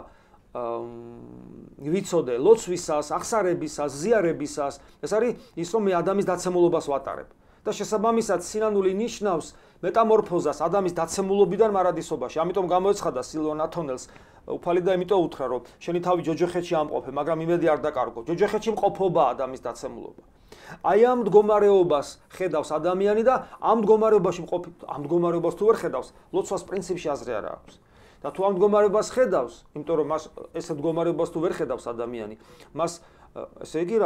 ვიცოდე ლოცვისას, აღსარებისას, ზიარებისას, ეს არის ის რომ მე ადამიანის დაცემულობას ვატარებ. და შესაბამისად სინანული ნიშნავს მეტამორფოზას ადამიანის დაცემულობიდან მარადისობაში. ამიტომ გამოეცხადა სილვან ათონელს უფალი და იმიტომ უთხრა რომ შენი თავი ჯოჯოხეთში ამყოფე, მაგრამ იმედი არ დაკარგო. ჯოჯოხეთში მყოფობა ადამიანის დაცემულობა. აი ამ მდგომარეობას ხედავს ადამიანი და ამ მდგომარეობას თუ ვერ ხედავს, ლოცვას პრინციპში აზრი არ აქვს. და თუ ამ მდგომარეობას ხედავს, იმიტომ რომ მას ესე მდგომარეობას თუ ვერ ხედავს ადამიანი, მას ესე იგი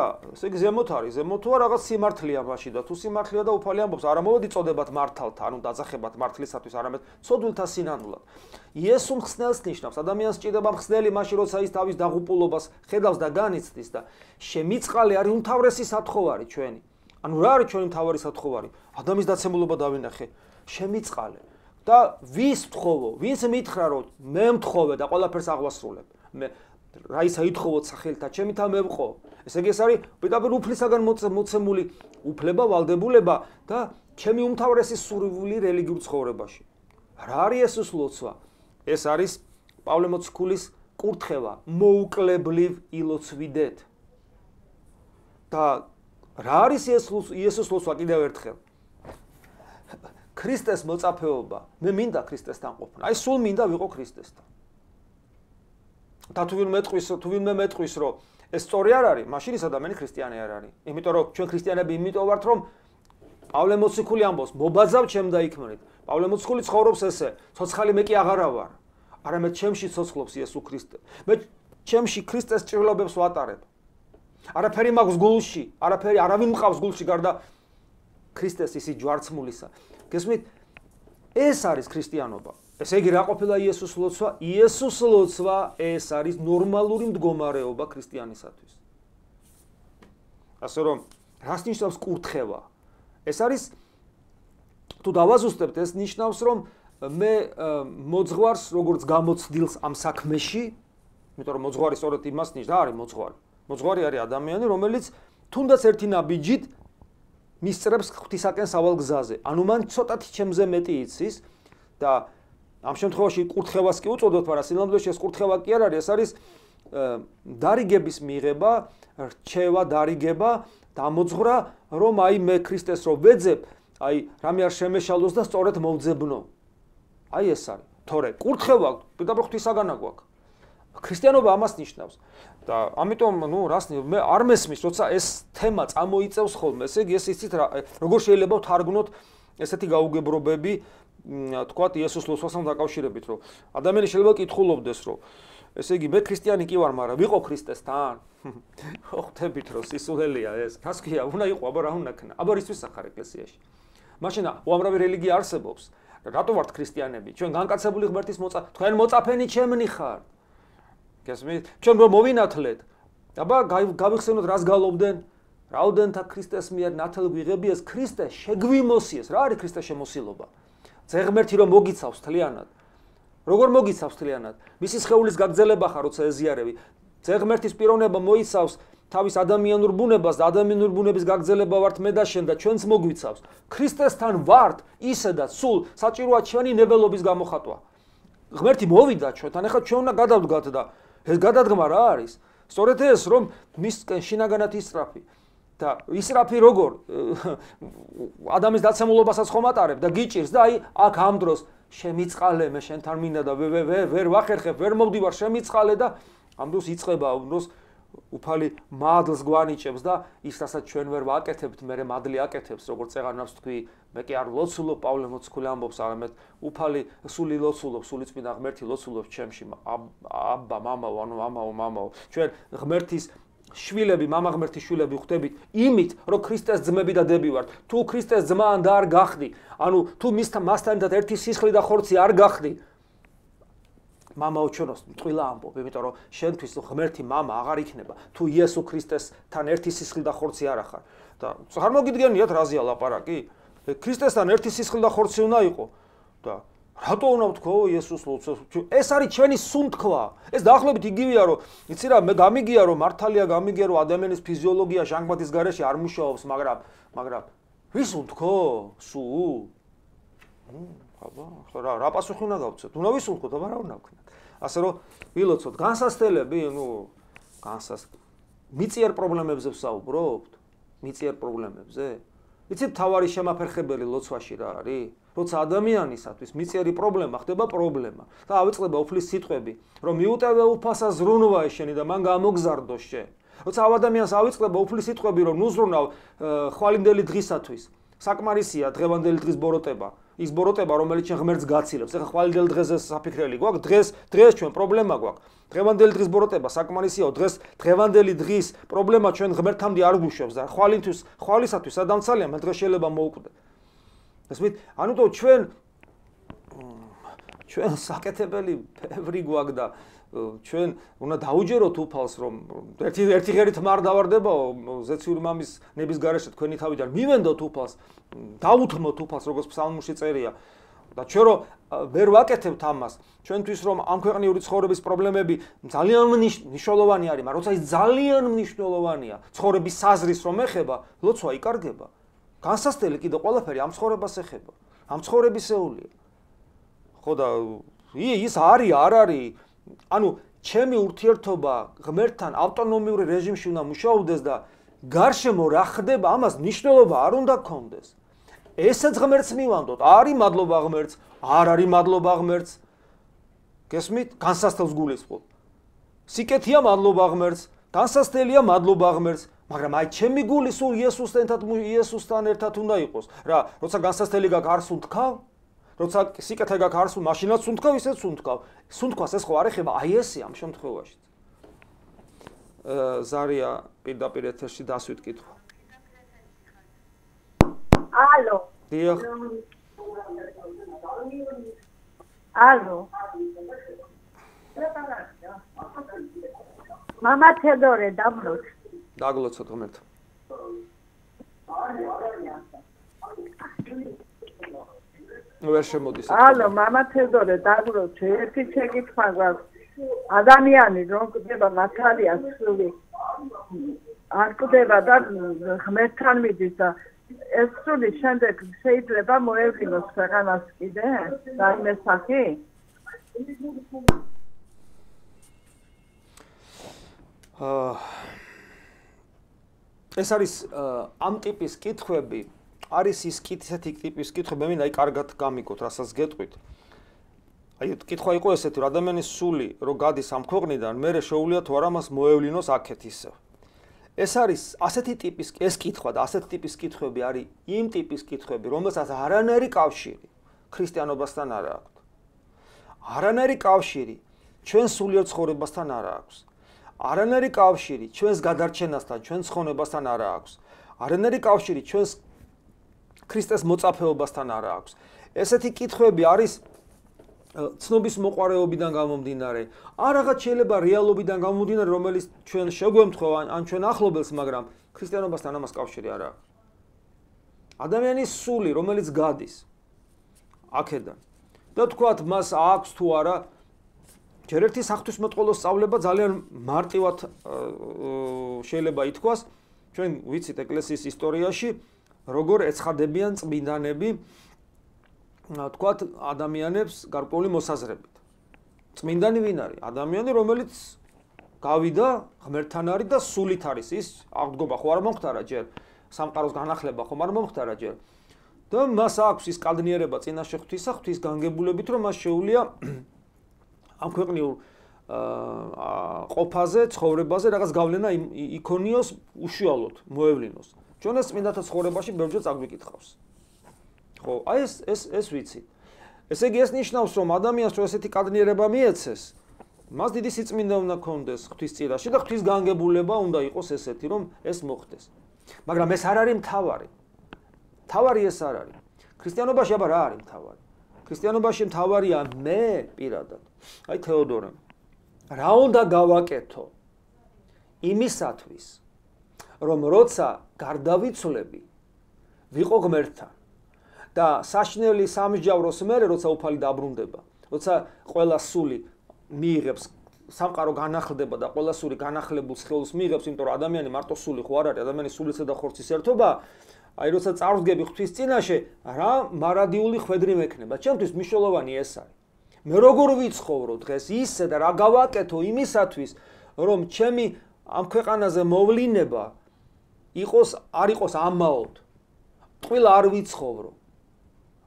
ზემოთ არის, ზემოთია რაღაც სიმართლეა მასში და თუ სიმართლეა და უფალი ამბობს, არა მოვედი წოდებათ მართალთა, ანუ დაძახებათ მართლისათვის, არამედ ცოდვილთა სინანულად. იესო მხსნელს ნიშნავს, ადამიანს ჭირდება მხსნელი მაშინ, როცა ის თავის დაღუპულობას ხედავს და განიცდის და შემიწყალე არის უმთავრესი სათხოვარი ჩვენი. ანუ რა არის ჩვენი მთავარი სათხოვარი? ადამიანის დაცემულობა დავინახე, შემიწყალე. და ვის ვთხოვო? ვინც მითხრა რომ მე მთხოვე და ყველაფერს აღვასრულებ. მე რაისა ითხოვოთ სახელთა ჩემითა მე ვყო. ესე იგი ეს არის პირდაპირ უფლისაგან მოცემული უფლება, ვალდებულება და ჩემი უმთავრესი სურვილი რელიგიურ ცხოვრებაში. რა არის იესოს ლოცვა? ეს არის პავლე მოციქულის კურთხევა, მოუკლებლივ ილოცვიდეთ. და რა არის იესოს ლოცვა კიდევ ერთხელ? ქრისტეს მოწაფეობა. მე მინდა ქრისტესთან ყოფნა. აი სულ მინდა ვიყო ქრისტესთან. და თუ ვინმე მეტყვის რომ ეს სწორი არ არის, მაშინ ის ადამიანი ქრისტიანი არ არის. იმიტომ რომ ჩვენ ქრისტიანები იმიტომ ვართ რომ პავლე მოციქული ამბობს, მობაძავ ჩემ დაიქმნით. პავლე მოციქული ცხოვრობს ესე, ცოცხალი მე კი აღარა ვარ. არამედ ჩემში ცოცხლობს იესო ქრისტე. მე ჩემში ქრისტეს ჭრილობებს ვატარებ. არაფერი მაქვს გულში, არავინ მყავს გულში გარდა ქრისტეს ისი ჯვარცმულისა. გესმით? ეს არის ქრისტიანობა. ესე იგი რა ყოფილა იესოს ლოცვა? იესოს ლოცვა ეს არის ნორმალური მდგომარეობა ქრისტიანისათვის. ასე რომ რას ნიშნავს კურთხევა? ეს არის თუ დავაზუსტებთ, ეს ნიშნავს რომ მე მოძღვარს როგორც გამოცდილს ამ საქმეში, იმიტომ რომ მოძღვარი სწორედ იმას ნიშნავს, რა არის მოძღვარი? მოძღვარი არის ადამიანი, რომელიც თუნდაც ერთი ნაბიჯით მისწრებს ღვთისაკენ სავალ გზაზე. ანუ მან ცოტათი ჩემზე მეტი იცის და ამ შემთხვევაში კურთხევას კი უწოდოთ, მაგრამ სინამდვილეში ეს კურთხევა კი არ არის, ეს არის დარიგების მიღება, რჩევა, დარიგება, დამოძღვრა, რომ აი მე ქრისტეს რო ვეძებ, აი რამე არ შემეშალოს და სწორედ მოვძებნო. აი ეს არის. თორე კურთხევა პირდაპირ ღვთისაგანა გვაქვს. ქრისტიანობა ამას ნიშნავს. და ამიტომ, მე არ მესმის, როცა ეს თემა წამოიწევს ხოლმე, ესე იგი ეს იცით როგორ შეიძლება ვთარგმნოთ ესეთი გაუგებრობები, თქვათ იესოს ლოცვასთან დაკავშირებით, რომ ადამიანი შეიძლება კითხულობდეს, რომ ესე იგი მე ქრისტიანი კი ვარ, მაგრამ ვიყო ქრისტესთან? ხო, ხვდებით რომ სისულელია ეს. რას ქვია, უნდა იყო, აბა რა უნდა ქნა? აბა რისთვის ახარ ეკლესიაში? მაშინ უამრავი რელიგია არსებობს. რატო ვართ ქრისტიანები? ჩვენ განკაცებული ღმერთის თქვენ მოწაფენი ჩემნი ხარ. გესმით? ჩვენ რომ მოვინათლეთ. აბა გავიხსენოთ რას გალობდნენ? რაოდენთა ქრისტეს მიერ ნათელ ვიღებიეს ქრისტე შეგვიმოსიეს. რა არის ქრისტეს შემოსილობა? ძე ღმერთი რომ მოგიცავს თლიანად. როგორ მოგიცავს თლიანად? მისი სხეულის გაგრძელება ხარ, როცა ეზიარები. ძე ღმერთის პიროვნება მოიცავს თავის ადამიანურ ბუნებას და ადამიანურ ბუნების გაგრძელება ვართ მე და შენ და ჩვენც მოგვიცავს. ქრისტესთან ვართ ისე და სულ საჭიროა ჩვენი ნებელობის გამოხატვა. ღმერთი მოვიდა ჩვენთან, ახლა ჩვენ უნდა გადავდგათ და ეს გადადგმა რა არის? სწორედ ეს, რომ მისკენ შინაგანად ისრაფი და ისრაფი როგორ ადამიანის დაცემულობასაც ხომ ატარებ და გიჭირს და აი აქ ამ დროს შემიწყალე მე შენთან მინდა და ვერ ვახერხებ, ვერ მოვდივარ შემიწყალე და ამ დროს იწყება ამ დროს უფალი მადლს გვანიჭებს და ის რასაც ჩვენ ვერ ვაკეთებთ, მე მადლი აკეთებს, როგორც წეღანავს თქვი, მე კი არ ლოცულობ, პავლე მოციქული ამბობს, არამედ უფალი სული ლოცულობს, სული წმინდა ღმერთი ლოცულობს ჩემში, აბა, მამაო, ანუ მამაო, ჩვენ ღმერთის შვილები, მამა ღმერთის შვილები ხდებით იმით, რომ ქრისტეს ძმები და დები ვართ. თუ ქრისტეს ძმა და არ გახდი, ანუ თუ მასთან ერთი სისხლი და ხორცი არ გახდი, მამაო ჩვენოს ტყილა ამბობ, იმიტომ რომ შენთვის ღმერთი მამა აღარ იქნება, თუ იესო ქრისტესთან ერთი სისხლი და ხორცი არ ახარ. და არ მოგიდგენიათ რაზეა ლაპარაკი? ქრისტესთან ერთი სისხლი და ხორცი უნდა იყო და რატო უნდა ვთქვა იესოს ლოცავს? ეს არის ჩვენი სუნთქვა. ეს დაახლოებით იგივეა, რომ იცი რა, მე გამიგია, რომ მართალია გამიგია, რომ ადამიანის ფიზიოლოგია ჟანგბადის გარეშე არ მუშაობს, მაგრამ ვის უთქო? სულ? აბა, რა პასუხი უნდა გავცეთ? უნდა ვისუნთქოთ, აბა რა უნდა ვქნათ? ასე რომ ვილოცოთ, განსასწრებელი, მიწიერ პრობლემებზე ვსაუბრობთ? მიწიერ პრობლემებზე? იცით, თავარი შემაფერხებელი ლოცვაში რა არის? როცა ადამიანისათვის მიწიერი პრობლემა ხდება პრობლემა და ავიწყდება უფლის სიტყვები, რომ მიუტევე უფასა ზრუნვა შენი და მან გამოგზარდო შენ. როცა ადამიანს ავიწყდება უფლის სიტყვები, რომ ნუზრუნავ ხვალინდელი დღისათვის, საკმარისია დღევანდელი დღის ბოროტება. ის ბოროტება, რომელიც ჩვენ ღმერთს გაცილებს. ეხლა ხვალინდელ დღეზე საფიქრელი გვაქვს, დღეს ჩვენ პრობლემა გვაქვს. დღევანდელი დღის ბოროტება საკმარისიაო, დღევანდელი დღის პრობლემა ჩვენ ღმერთამდე არ გვუშვებს და ხვალისათვის სადამცალია, მე დღეს შეიძლება მოვკვდე. ესმით, ანუ თო ჩვენ საკეთებელი ბევრი გვაქვს და ჩვენ უნდა დაუჯეროთ უფალს, რომ ერთი ღერით მარ დავარდებაო, ზეციური მამის ნების გარეშე თქვენი თავიდან მივენდოთ უფალს, დაუთმოთ უფალს, როგორც ფსალმურში წერია. და ჩვენ რომ ვერ ვაკეთებთ ამას, ჩვენთვის რომ ამ ქვეყნიური ცხოვრების პრობლემები ძალიან მნიშვნელოვანი არის, მაგრამ როცა ის ძალიან მნიშვნელოვანია, ცხოვრების საზრის რომ ეხება, ლოცვა იკარგება. განსასწრელი კიდე ყველაფერი ამ ცხოვრებას ეხება, ამ ცხოვრებისეულია. ხო და ის არის, არ არის, ანუ ჩემი ურთიერთობა ღმერთთან ავტონომიური რეჟიმში უნდა მუშაობდეს და გარშემო რა ხდება, ამას მნიშვნელობა არ უნდა გქონდეს. ესეც ღმერთს მივანდოთ, არის მადლობა ღმერთს, არ არის მადლობა ღმერთს. გესმით? განსასწრებს გულისხმობ. სიკეთეა მადლობა ღმერთს, განსასწრელია მადლობა ღმერთს, მაგრამ აი ჩემი გული სულ იესოსთან ერთად უნდა იყოს. რა, როცა განსასწრელი გაქვს არ სუნთქავ? როცა სიკეთე გაქვს არ სუნთქავ, მაშინაც სუნთქავ, ისეც სუნთქავ. სუნთქვას ეს ხო არ ეხება, აი ესე ამ შემთხვევაში. ზარია პირდაპირ ეთერში დასვით კითხვა. ალო. დიახ. ალო. მამა თედორე დაბლოთ. დაგლოცოთ ღმერთ. ვერ შემოდის. ალო, მამა თედორე დაგლოცე, ერთი შეკითხვა გვაქვს. ადამიანი რომ გდება მართალია სული არ გდება და ღმერთთან მიდის და ეს სული შემდეგ შეიძლება მოევლინოს ქვეყანას კიდე რაიმე სახი? ეს არის ამ ტიპის კითხვები, არის ის ისეთი ტიპის კითხვები, მე მინდა კარგად გამიგოთ, რასაც გეტყვით. აი, კითხვა იყო ესეთი, რომ ადამიანის სული რო გადის ამ ქვეყნიდან, მერე შეუძლია თუ არა მას მოევლინოს აქეთ ისევ. ეს არის ასეთი ტიპის ეს კითხვა და ასეთი ტიპის კითხვები არის იმ ტიპის კითხვები, რომელსაც არანაირი კავშირი ქრისტიანობასთან არ აქვს. არანაირი კავშირი ჩვენ სულიერ ცხოვრებასთან არ აქვს. არანაირი კავშირი ჩვენს გადარჩენასთან, ჩვენს ხონებასთან არ აქვს. არანაირი კავშირი ჩვენს ქრისტეს მოწაფეობასთან არ აქვს. ესეთი კითხვები არის ცნობის მოყარეობიდან გამომდინარე, არ რაღაც შეიძლება რეალობიდან გამომდინარე, რომელიც ჩვენ შეგვემთხოვა ან ჩვენ ახლობელს, მაგრამ ქრისტიანობასთან ამას კავშირი არ აქვს. ადამიანის სული, რომელიც გადის აქედან და თქვათ მას აქვს თუ არა ჯერ ერთი საღვთისმოწყალოს სწავლება ძალიან მარტივად შეიძლება ითქვას ჩვენ ვიცით ეკლესიის ისტორიაში როგორ ეცხადებიან წმინდანები თქვათ ადამიანებს გარკვეული მოსაზრებით წმინდანი ვინ არის ადამიანი რომელიც გავიდა ღმერთთან არის და სულით არის ის აღდგომა ხო არ მომხდარა ჯერ სამყაროს განახლება ხომ არ მომხდარა ჯერ და მას აქვს ის კადნიერება წინაშე ღვთისა ღვთის განგებულებით რომ მას შეუძლია ამ ქვეყნიურ ყოფაზე ცხოვრებაზე რაღაც გავლენა იქონიოს უშუალოდ მოევლინოს ჩვენ ეს წმინდათა ცხოვრებაში ბევრჯერ წაგვიკითხავს ხო აი ეს ვიცი ესე იგი ეს ნიშნავს რომ ადამიანს რო ესეთი კადნიერება მიეცეს მას დიდი სიწმინდე უნდა ქონდეს ღვთის წირაში და ღვთის განგებულება უნდა იყოს ესეთი რომ ეს მოხდეს მაგრამ ეს არ არის მთავარი მთავარი ეს არ არის ქრისტიანობაში აბა რა არის მთავარი ქრისტიანობაში მთავარია მე პირადად აი თეოდორე რა უნდა გავაკეთო იმისათვის რომ როცა გარდავიცვლები ვიყო ღმერთთან და საშნელი სამსჯავროს მერე როცა უფალი დაბრუნდება როცა ყველა სული მიიღებს სამყარო განახლდება და ყველა სული განახლებულ სხეულს მიიღებს იმიტომ რომ ადამიანი მარტო სული ხო არ არის ადამიანის სულისა და ხორცის ერთობა აი როცა წარვდგები ღვთის წინაშე რა მარადიული ხვედრი მექნება ჩემთვის მნიშვნელოვანი ეს არის მე როგორ ვიცხოვრო დღეს ისე და რა გავაკეთო იმისათვის რომ ჩემი ამ ქვეყანაზე მოვლინება არ იყოს ამაოდ ტყვილ არ ვიცხოვრო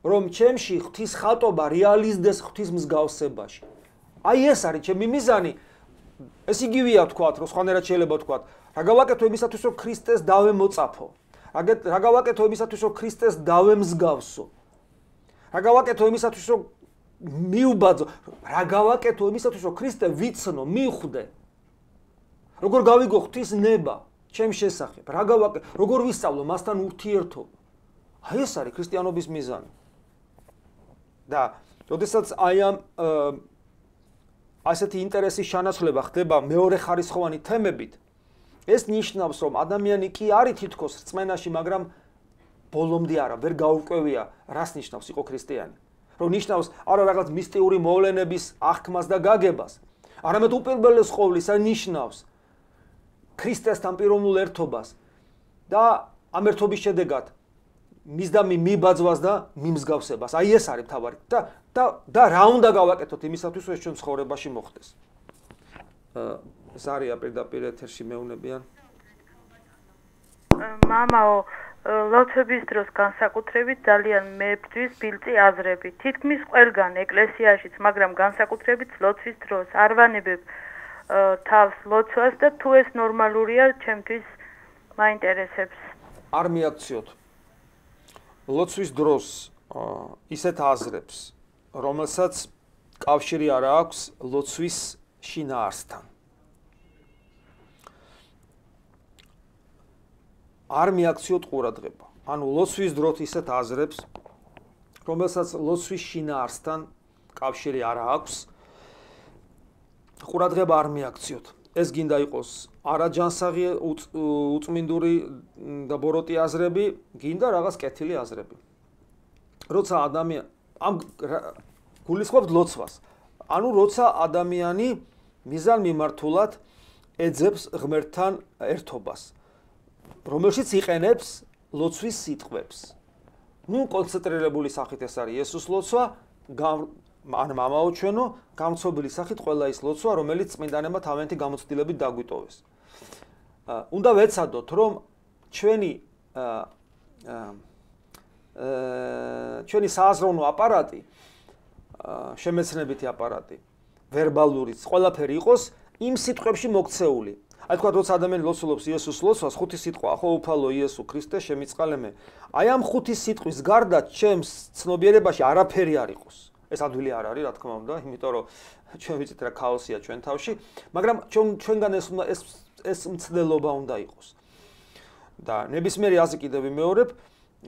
რომ ჩემში ღვთის ხატობა რეალიზდეს ღვთის მსგავსებაში აი ეს არის ჩემი მიზანი ეს იგივეა თქვათ რომ სხვანაირად შეიძლება თქვათ რა გავაკეთო იმისათვის რომ ქრისტეს დავემოწაფო რა გავაკეთო იმისათვის რომ ქრისტეს დავემსგავსო რა გავაკეთო იმისათვის რომ მიუბაძო რა გავაკეთო იმისათვის რომ ქრისტე ვიცნო მიხვდე როგორ გავიგო ღვთის ნება ჩემ შესახებ რა გავაკეთო როგორ ვისწავლო მასთან ურთიერთობა აი ეს არის ქრისტიანობის მიზანი და როდესაც აი ამ ასეთი ინტერესის შანაცვლება ხდება მეორე ხარისხოვანი თემებით ეს ნიშნავს რომ ადამიანი კი არის თითქოს რწმენაში მაგრამ ბოლომდე არა ვერ გაურკვევია რას ნიშნავს იყო ქრისტიანი რომ ნიშნავს არა რაღაც მისტიური მოვლენების აღქმას და გაგებას არამედ უპირველეს ყოვლისა ნიშნავს ქრისტესთან პიროვნულ ერთობას და ამ ერთობის შედეგად მისდამი მიბაძვას და მიმსგავსებას აი ეს არის თავარი და რა უნდა გავაკეთოთ იმისათვის რომ ეს ჩვენ ცხოვრებაში მოხდეს ზარია პირდაპირ ეთერში მეუნებიან მამაო ლოცვების დროს განსაკუთრებით ძალიან მებრძვის ბილწი აზრები თითქმის ყველგან ეკლესიაშიც მაგრამ განსაკუთრებით ლოცვის დროს არ ვანებებ თავს ლოცვას და თუ ეს ნორმალურია ჩემთვის მაინტერესებს არ მიაქციოთ ლოცვის დროს ისეთ აზრებს რომელსაც კავშირი არ აქვს ლოცვის შინაარსთან არ მიაქციოთ ყურადღება ანუ ლოცვის დროს ისეთ აზრებს რომელსაც ლოცვის შინაარსთან კავშირი არ აქვს ყურადღება არ მიაქციოთ ეს გინდა იყოს არაჯანსაღი უწმინდური და ბოროტი აზრები გინდა რაღაც კეთილი აზრები როცა ადამიანი ამ გულისხმობთ ლოცვას ანუ როცა ადამიანი მიზან მიმართულად ეძებს ღმერთთან ერთობას რომელშიც იყენებს ლოცვის სიტყვებს ნუ კონცენტრირებული სახით ეს არის იესოს ლოცვა ან მამაო ჩვენო გამცობილი სახით ყველა ის ლოცვა რომელიც წმინდანებმა თავიანთი გამოცდილებით დაგვიტოვეს უნდა ვეცადოთ რომ ჩვენი სააზროვნო აპარატი შემეცნებითი აპარატი ვერბალურიც ყველაფერი იყოს იმ სიტყვებში მოქცეული აი თქვა როცა ადამიანი ლოცულობს იესოს ლოცვას ხუთი სიტყვა ხო უფალო იესო ქრისტე შემიწყალე მე აი ამ ხუთი სიტყვის გარდა ჩემს ცნობიერებაში არაფერი არ იყოს ეს ადვილი არ არის რა თქმა უნდა იმიტომ რომ ჩვენ ვიცით რა ქაოსია ჩვენ თავში მაგრამ ჩვენგან ეს მცდელობა უნდა იყოს და ნებისმიერი აზრი კიდევ ვიმეორებ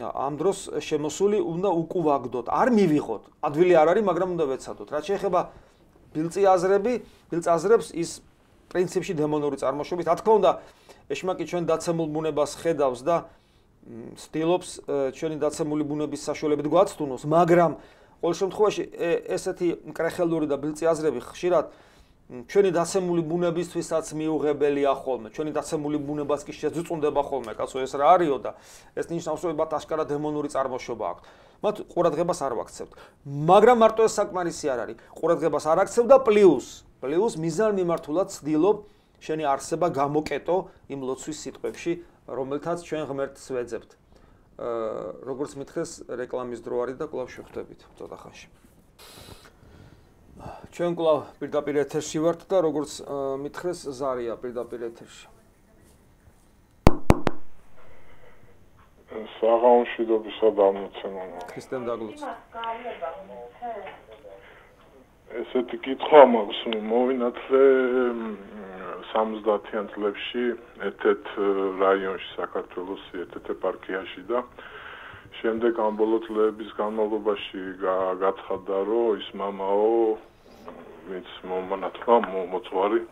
ამ დროს შემოსული უნდა უკუვაგდოთ არ მივიღოთ ადვილი არ არის მაგრამ უნდა ვეცადოთ რაც შეეხება ბილწი აზრებს ის პრინციპში დემონური წარმოშობით რა თქმა უნდა ეშმაკი ჩვენ დაცემულ ბუნებას ხედავს და ცდილობს ჩვენი დაცემული ბუნების საშუალებით გვაცდუნოს მაგრამ ყოველ შემთხვევაში ესეთი კრეხელური და ბილწი აზრები ხშირად ჩვენი დაცემული ბუნებისთვისაც მიუღებელია ხოლმე. ჩვენი დაცემული ბუნებას კი შეძუწუნდება ხოლმე, კაცო ეს რა არისო და ეს ნიშნავს, რომ მათ აშკარა დემონური წარმოშობა აქვს. მათ ყურადღებას არ ვაქცევთ. მაგრამ მარტო ეს საკმარისი არ არის. ყურადღებას არ აქცევ და პლუს მიზან მიმართულად ცდილობ შენი არსება გამოკეტო იმ ლოცვის სიტყვებში, რომელთაც ჩვენ ღმერთს ვეძებთ. როგორც მითხრეს, რეკლამის დრო არის და კვლავ შევხვდებით ცოტა ხანში. ჩვენ კვლავ პირდაპირ ეთერში ვართ და როგორც მითხრეს, ზარია პირდაპირ ეთერში. საღამოშიდობისა დამოცემა. ქრისტემ დაგლოცეთ. ესეთი კითხვა მაქვს, მოვინათლე 70-იან წლებში ერთ-ერთ რაიონში საქართველოს ერთ-ერთ ეპარქიაში და შემდეგ ამ ბოლო წლების განმავლობაში გაცხადდა, რომ ის მამაო, ვინც მომანათლა, მოწვარი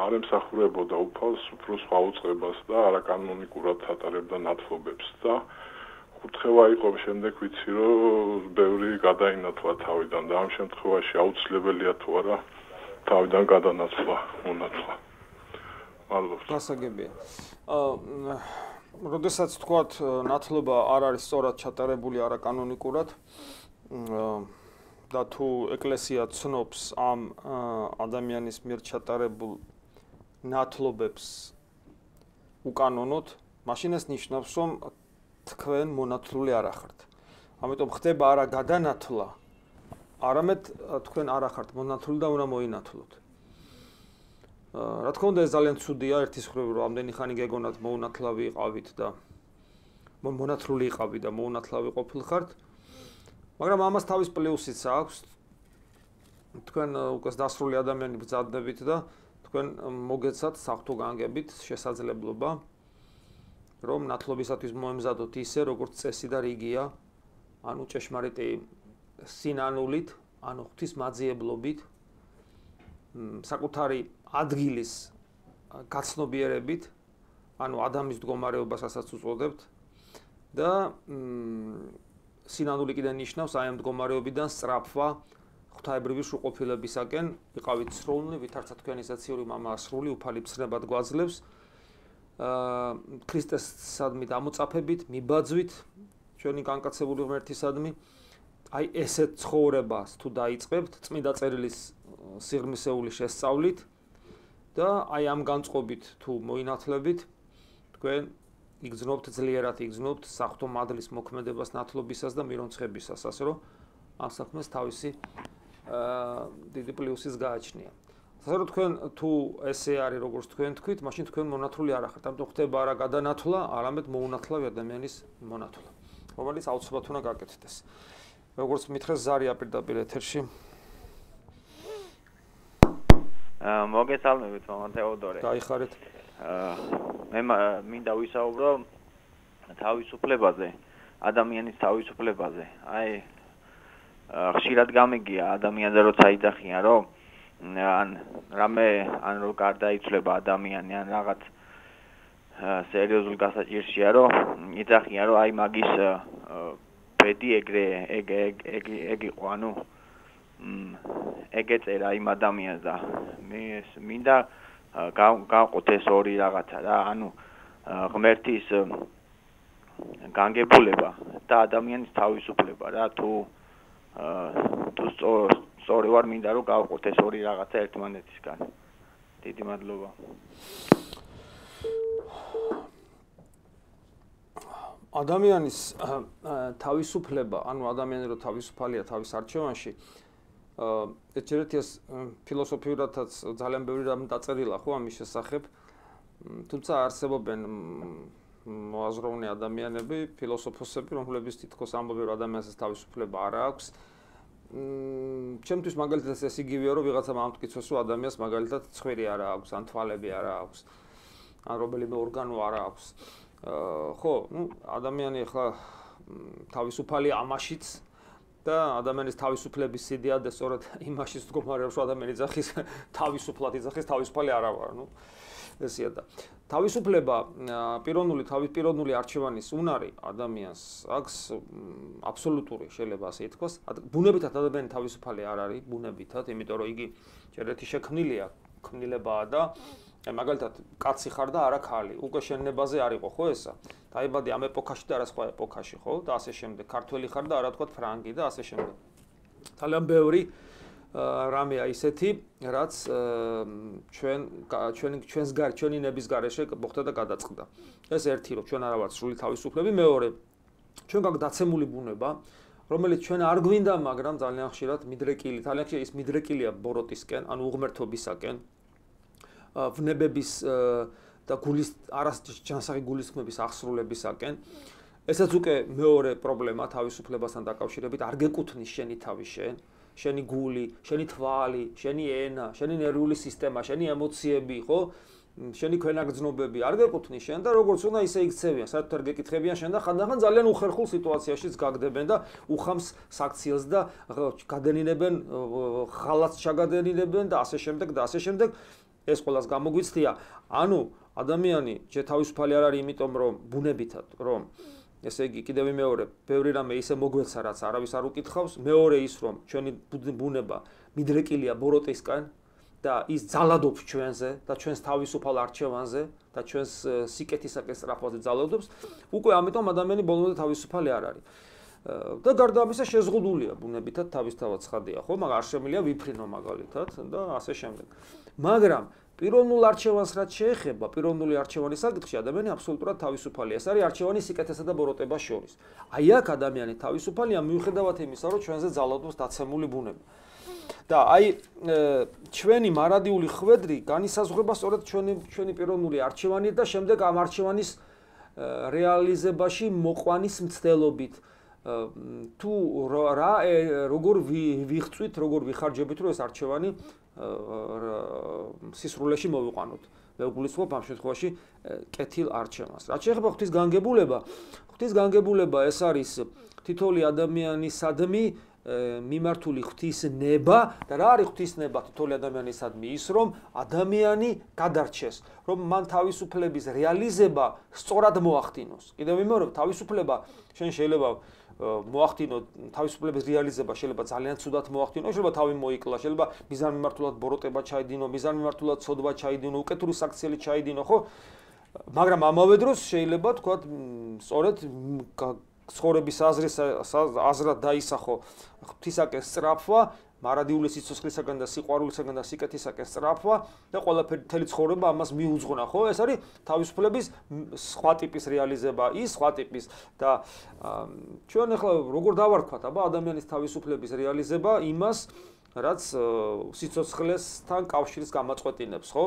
არ ემსახურებოდა უფალს, უფრო სხვა უწყებას და არაკანონიკურად ატარებდა ნათლობებს და კურთხევა იყო შემდეგ ვიცი, რომ ბევრი გადაინათლა თავიდან და ამ შემთხვევაში აუცილებელია თუ არა თავიდან გადანაცვლა, მონათლა. მადლობთ. გასაგებია. როდესაც თქვათ ნათლობა არ არის სწორად ჩატარებული არაკანონიკურად და თუ ეკლესია ცნობს ამ ადამიანის მიერ ჩატარებულ ნათლობებს უკანონოდ, მაშინ ეს ნიშნავს, რომ თქვენ მონათლული არ ახართ. ამიტომ ხდება არა გადანათლა, არამედ თქვენ არ ახართ მონათლული და უნდა მოინათლოთ. რა თქმა უნდა ეს ძალიან ცუდია ერთის მხრივ რომ ამდენი ხანი გეგონათ მოუნათლავი იყავით და მონათლული იყავი და მოუნათლავი ყოფილხართ, მაგრამ ამას თავის პლუსიც აქვს. თქვენ უკვე დასრული ადამიანი ბრძანდებით და თქვენ მოგეცათ საფრთხო განგებით შესაძლებლობა რომ ნათლობისათვის მოემზადოთ ისე როგორც წესი და რიგია, ანუ ჭეშმარიტი სინანულით, ანუ ღვთისმაძიებლობით, საკუთარი ადგილის გაცნობიერებით, ანუ ადამიანის მდგომარეობას ასაც უწოდებთ და სინანული კიდე ნიშნავს აი ამ მდგომარეობიდან სწრაფვა ღვთაებრივი სრულყოფილებისაკენ, იყავით სრულნი, ვითარცა თქვენისაციური მამა სრული უფალი ფსნებად გვაძლევს. ქრისტესადმი დამოწაფებით, მიბაძვით, ჩვენი განკაცებული ღმერთისადმი, აი ესეთ ცხოვრებას თუ დაიწყებთ, წმინდა წერილის სიღრმისეული შესწავლით და აი ამ განწყობით თუ მოინათლებით, თქვენ იგრძნობთ ძლიერად იგრძნობთ საღვთო მადლის მოქმედებას ნათლობისას და მირონცხებისას, ასე რომ ამ საქმეს თავისი დიდი პლუსის გააჩნია. ასე რომ თქვენ თუ ესე არის როგორც თქვენ თქვით, მაშინ თქვენ მონათლული არ ახართ. ამიტომ ხდება არა გადანათლა, არამედ მოუნათლავი ადამიანის მონათლა, რომელიც აუცილებლად უნდა გაკეთდეს. როგორც მითხრეს ზარია პირდაპირ ეთერში. მოგესალმებით, მამა თეოდორე. გაიხარეთ. მე მინდა ვისაუბრო თავისუფლებაზე, ადამიანის თავისუფლებაზე. აი ხშირად გამიგია ადამიანზე როცა იძახიან, რომ ან რო გარდაიცვლება ადამიანი, ან რაღაც სერიოზულ გასაჭირშია, რომ იძახიან, რომ აი მაგის ბედი ეგ იყო, ანუ ეგ ეწერა იმ ადამიანს და მინდა გავყოთ ეს ორი რაღაცა რა, ანუ ღმერთის განგებულება და ადამიანის თავისუფლება რა, თუ სწორი ვარ, მინდა რომ გავყოთ ეს ორი რაღაცა ერთმანეთისგან. დიდი მადლობა. ადამიანის თავისუფლება, ანუ ადამიანი რო თავისუფალია თავის არჩევანში, ეჭერეთ ეს ფილოსოფიურადაც ძალიან ბევრი რამ დაწერილა ხო ამის შესახებ, თუმცა არსებობენ მოაზროვნე ადამიანები, ფილოსოფოსები, რომლებიც თითქოს ამბობენ, რომ ადამიანს თავისუფლება არ აქვს. ჩემთვის მაგალითად ეს იგივეა, რომ ვიღაცამ ამტკიცოს, რომ ადამიანს მაგალითად ცხვირი არ აქვს, ან თვალები არ აქვს, ან რომელიმე ორგანო არ აქვს. ხო, ადამიანი ახლა თავისუფალია ამაშიც და ადამიანის თავისუფლების იდეა სწორედ იმაშიც მდგომარეობს, რომ ადამიანი იძახის თავისუფლად იძახის, თავისუფალი არა ვარ, ესეა და თავისუფლება პიროვნული არჩევანის უნარი ადამიანს აქვს აბსოლუტური შეიძლება ასე ითქვას. ბუნებითად ადამიანი თავისუფალი არ არის, ბუნებითად, იმიტომ რომ იგი ჯერეთი შექმნილია, ქმნილებაა და მაგალითად კაცი ხარ და არა ქალი. უკვე შენებაზე არ იყო ხო ესა? დაიბადე ამ ეპოქაში და არა სხვა ეპოქაში, ხო? და ასე შემდეგ. ქართველი ხარ და არა თქვა ფრანგი და ასე შემდეგ. ძალიან ბევრი რამეა ისეთი, რაც ჩვენი ნების გარეშე მოხდა და გადაწყდა. ეს ერთი რომ ჩვენ არა ვართ სრული თავისუფლები, მეორე ჩვენ გაქვს დაცემული ბუნება, რომელიც ჩვენ არ გვინდა, მაგრამ ძალიან ხშირად მიდრეკილი, ძალიან ხშირად ის მიდრეკილია ბოროტისკენ, ანუ უღმერთობისაკენ, ვნებების და გულის არასჯანსაღი გულისხმების აღსრულებისაკენ. ესაც უკვე მეორე პრობლემა თავისუფლებასთან დაკავშირებით, არ გეკუთვნის შენი თავი შენი გული, შენი თვალი, შენი ენა, შენი ნერვული სისტემა, შენი ემოციები, ხო? შენი ქვენაგრძნობები არ გეკუთვნის შენ და როგორც უნდა ისე იქცევიან, საერთოდ არ გეკითხებიან შენ და ხანდახან ძალიან უხერხულ სიტუაციაშიც გაგდებენ და უხამს საქციელს და გადენინებენ, ღალატს ჩაგადენინებენ და ასე შემდეგ და ასე შემდეგ. ეს ყველას გამოგვიცდია. ანუ ადამიანი ჯერ თავისუფალი არ არის, იმიტომ რომ ბუნებითად, რომ ესე იგი კიდევ მეორე, ბევრი რამე ისე მოგვეცა, რაც არავის არ უკითხავს. მეორე ის, რომ ჩვენი ბუნება მიდრეკილია ბოროტისკენ და ის ძალადობს ჩვენზე და ჩვენს თავისუფალ არჩევანზე და ჩვენს სიკეთისაკენ სწრაფვაზე ძალადობს. უკვე ამიტომ ადამიანი ბოლომდე თავისუფალი არ არის. და გარდა ამისა შეზღუდულია ბუნებითად თავისთავად ცხადია, ხო? მაგრამ არ შემიძლია ვიფრინო მაგალითად და ასე შემდეგ. მაგრამ პიროვნულ არჩევანს რაც შეეხება, პიროვნული არჩევანის საკითხში ადამიანი აბსოლუტურად თავისუფალია. ეს არის არჩევანის სიკეთესა და ბოროტებას შორის. აი აქ ადამიანი თავისუფალია მიუხედავად იმისა, რომ ჩვენზე ძალადობს დაცემული ბუნება. და აი ჩვენი მარადიული ხვედრი განისაზღვრება სწორედ ჩვენი პიროვნული არჩევანი და შემდეგ ამ არჩევანის რეალიზებაში მოყვანის მცდელობით. თუ როგორ ვიღწვით, როგორ ვიხარჯებით, რომ ეს არჩევანი სისრულეში მოვიყვანოთ. მე ვგულისხმობ ამ შემთხვევაში კეთილ არჩევანს. რაც შეეხება ღვთის განგებულება ეს არის თითოეული ადამიანისადმი მიმართული ღვთისნება და რა არის ღვთისნება თითოეული ადამიანისადმი? ის რომ ადამიანი გადარჩეს, რომ მან თავისუფლების რეალიზება სწორად მოახდინოს. კიდევ ვიმეორებ, თავისუფლება შენ შეიძლება მოახდინო თავისუფლების რეალიზება შეიძლება ძალიან ცუდად მოახდინო, შეიძლება თავი მოიკლა, შეიძლება მიზანმიმართულად ბოროტება ჩაიდინო, მიზანმიმართულად ცოდვა ჩაიდინო, უკეთური საქციელი ჩაიდინო, ხო? მაგრამ ამავე დროს შეიძლება თქვა სწორედ ცხოვრების აზრად დაისახო ღვთისაკენ სწრაფვა, მარადიული სიცოცხლისაგან და სიყვარულისაგან და სიკეთისაკენ სწრაფვა და ყველაფერი მთელი ცხოვრება ამას მიუძღვნა, ხო? ეს არის თავისუფლების სხვა ტიპის რეალიზება, ის სხვა ტიპის და ჩვენ ახლა როგორ დავარქვათ, აბა ადამიანის თავისუფლების რეალიზება იმას, რაც სიცოცხლესთან კავშირს გამაწყვეტინებს, ხო?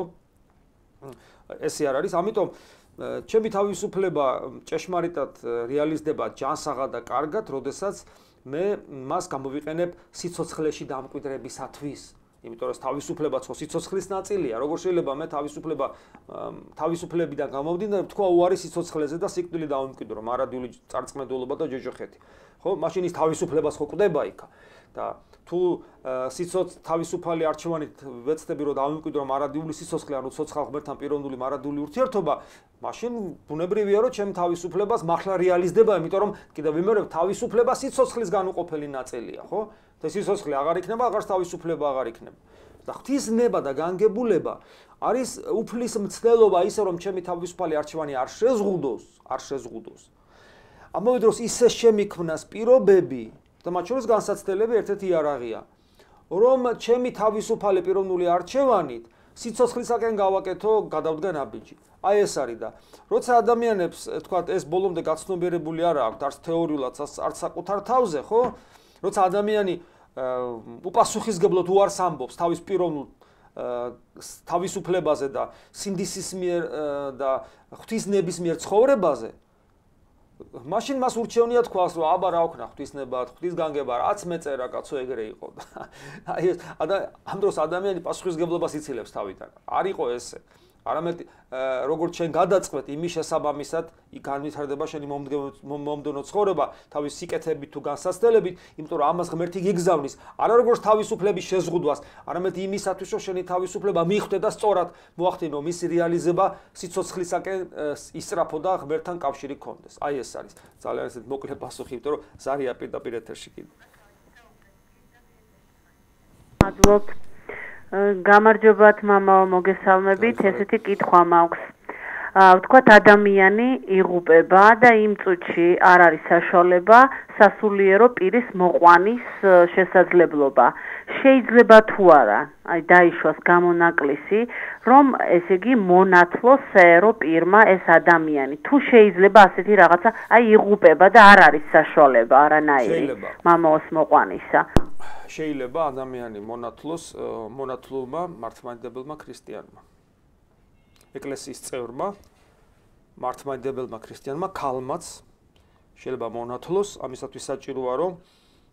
ესე არ არის, ამიტომ ჩემი თავისუფლება ჭეშმარიტად რეალიზდება ჯანსაღად და კარგად, როდესაც მე მას გამოვიყენებ სიცოცხლეში დამკვიდრებისათვის. იმიტომ რომ თავისუფლებაც ხო სიცოცხლის ნაწილია. როგორ შეიძლება მე თავისუფლებიდან გამომდინარე თქვა უარი სიცოცხლეზე და სიკვდილი დავიმკვიდრო, მარადიული წარწმენდულობა და ჯოჯოხეთი. ხო, მაშინ ის თავისუფლებას ხო კვდება იქა. და თუ თავისუფალი არჩევანით ვეცდები რომ დავიმკვიდრო მარადიული სიცოცხლე, ანუ ცოცხალ ღმერთთან პიროვნული მარადიული ურთიერთობა, მაშინ ბუნებრივია რომ ჩემ თავისუფლებას მართლა რეალიზდება, იმიტომ რომ კიდევ ვიმეორებ თავისუფლება სიცოცხლის განუყოფელი ნაწილია, ხო? და სიცოცხლე აღარ იქნება, აღარც თავისუფლება აღარ იქნება. და ღვთისნება და განგებულება არის უფლის მცდელობა ისე რომ ჩემი თავისუფალი არჩევანი არ შეზღუდოს. ამავე დროს ისე შემიქმნას პირობები და მათ შორის განსაცდელები ერთ-ერთი იარაღია, რომ ჩემი თავისუფალი პიროვნული არჩევანით სიცოცხლისაკენ გავაკეთო გადავდგა ნაბიჯი. აი ეს არის და როცა ადამიანებს თქვათ ეს ბოლომდე გაცნობიერებული არ აქვს არც თეორიულად, არც საკუთარ თავზე, ხო? როცა ადამიანი უპასუხისგებლად უარს ამბობს თავის პიროვნულ თავისუფლებაზე და სინდისის მიერ და ღვთისნების მიერ ცხოვრებაზე, მაშინ მას ურჩევნია თქვას, რომ აბა რა ვქნა ღვთისნება, ღვთის განგება, რაც მეწერა კაცო ეგრე იყო. აი ეს ამ დროს ადამიანი პასუხისგებლობას იცილებს თავიდან. არ იყო ესე. არამედ როგორც ჩვენ გადაწყვეტ იმის შესაბამისად განვითარდება შენი მომდევნო ცხოვრება თავის სიკეთებით თუ განსაცდელებით, იმიტომ რომ ამას ღმერთი გიგზავნის, არა როგორც თავისუფლების შეზღუდვას, არამედ იმისათვის რომ შენი თავისუფლება მიხვდე და სწორად მოახდინო მისი რეალიზება სიცოცხლისაკენ ისწრაფო და ღმერთთან კავშირი გქონდეს. აი ეს არის ძალიან ესეთ მოკლე პასუხი, იმიტომ რომ ზარია პირდაპირ ეთერში კიდე. მადლობ. გამარჯობათ მამაო, მოგესალმებით. ესეთი კითხვა მაქვს. ვთქვათ ადამიანი იღუპება და იმ წუთში არ არის საშუალება სასულიერო პირის მოყვანის შესაძლებლობა. შეიძლება თუ არა, აი დაიშვას გამონაკლისი, რომ ესე იგი მონათლოს საერო პირმა ეს ადამიანი. თუ შეიძლება ასეთი რაღაცა, აი იღუპება და არ არის საშუალება არანაირი მამაოს მოყვანისა. შეიძლება ადამიანი მონათლოს მონათლულმა მართლმადიდებელმა ქრისტიანმა. ეკლესიის წევრმა, მართლმადიდებელმა ქრისტიანმა, ქალმაც შეიძლება მონათლოს, ამისათვის საჭიროა რომ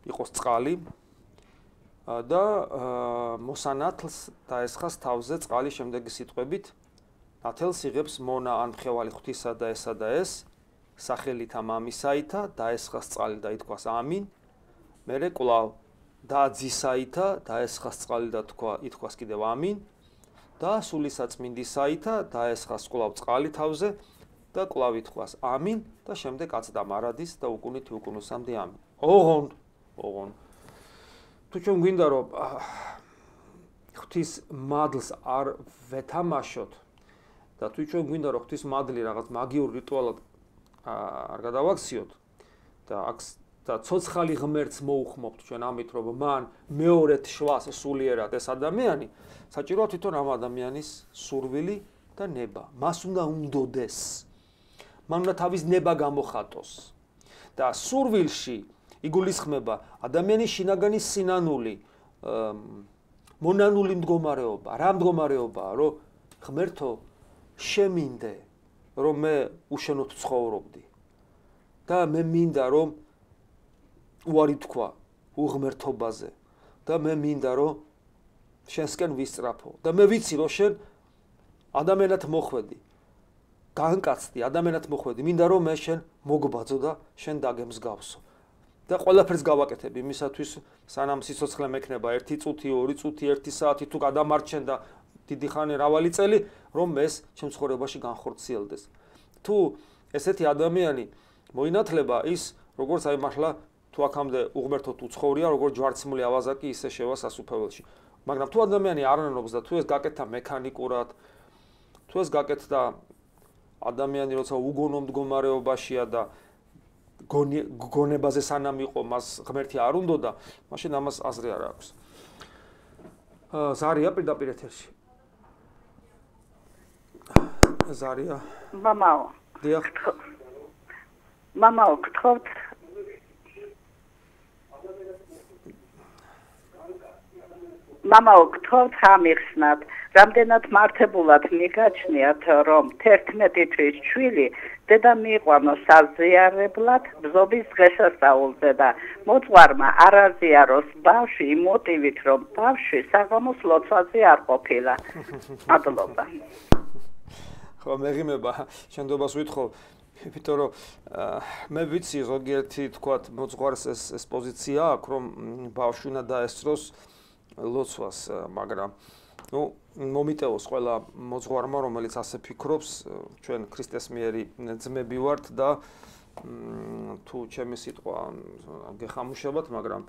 იყოს წყალი და მოსანათლს დაესხას თავზე წყალი შემდეგი სიტყვებით: ნათელს იღებს მონა ან მხევალი ღვთისა და ესა და ეს, სახელით ამისაითა დაესხას წყალი და ითქვას ამინ. მერე კვლავ და ძისაითა დაესხას წყალი და ითქვას კიდევ ამინ. და სულისაწმინდისაითა დაესხას კვლავ წყალი თავზე და კვლავ ითქვას ამინ და შემდეგ აცდა მარადის და უკუნით უკუნოსამდე ამინ. ოღონ თუ ჩვენ გვინდა რომ ღვთის მადლს არ ვეთამაშოთ და თუ ჩვენ გვინდა რომ ღვთის მადლი რაღაც მაგიურ რიტუალად არ გადავაქციოთ და ცოცხალი ღმერთს მოუხმობთ ჩვენ ამით რომ მან მეორედ შვას სულიერად ეს ადამიანი, საჭიროა თვითონ ამ ადამიანის სურვილი და ნება. მას უნდა უნდოდეს. მან უნდა თავის ნება გამოხატოს. და სურვილში იგულისხმება ადამიანის შინაგანი სინანული, მონანული მდგომარეობა. რა მდგომარეობაა, რომ ღმერთო შემინდე, რომ მე უშენოდ ცხოვრობდი. და მე მინდა რომ უარი თქვა უღმერთობაზე და მე მინდა რომ შენსკენ ვისწრაფო და მე ვიცი რომ შენ ადამიანად მოხვედი, განკაცდი, ადამიანად მოხვედი, მინდა რომ მე შენ მოგბაძო და შენ დაგემსგავსო და ყველაფერს გავაკეთებ იმისათვის, სანამ სიცოცხლე მექნება 1 წუთი, 2 წუთი, 1 საათი თუ გადამარჩენ და დიდი ხანი რავალი წელი, რომ ეს ჩემ ცხოვრებაში განხორციელდეს. თუ ესეთი ადამიანი მოინათლება, ის როგორც აი მართლა თუ აქამდე უღმერთოდ უცხოვრია, როგორც ჯვარცმული ავაზაკი, ისე შევა სასუფეველში. მაგრამ თუ ადამიანი არ ნანობს და თუ ეს გაკეთდა მექანიკურად, თუ ეს გაკეთდა ადამიანი როცა უგონო მდგომარეობაშია და გონებაზე სანამ იყო, მას ღმერთი არ უნდოდა, მაშინ ამას აზრი არ აქვს. ზარია პირდაპირ ეთერში. ზარია. მამაო. დიახ. მამაო, გთხოვთ მამაო, გთხოვთ ამიხსნათ, რამდენად მართებულად მიგაჩნიათ, რომ 11 თვის ჩვილი დედა მიიყვანო საზიარებლად ბზობის დღესასწაულზე და მოწვარმა არ აზიაროს ბავშვი იმ მოტივით, რომ ბავშვი საღამოს ლოცვაზე არ ყოფილა. მადლობა. ხო, მეღიმება, შენდობას ვითხოვ, იმიტომ რომ მე ვიცი ზოგიერთი თქვათ მოწვარს ეს პოზიცია აქვს, რომ ბავშვი უნდა დაესწროს ლოცვას, მაგრამ მომიტევოს ყველა მოძღვარმა, რომელიც ასე ფიქრობს, ჩვენ ქრისტეს მიერი ძმები ვართ და თუ ჩემი სიტყვა გეხამუშებათ, მაგრამ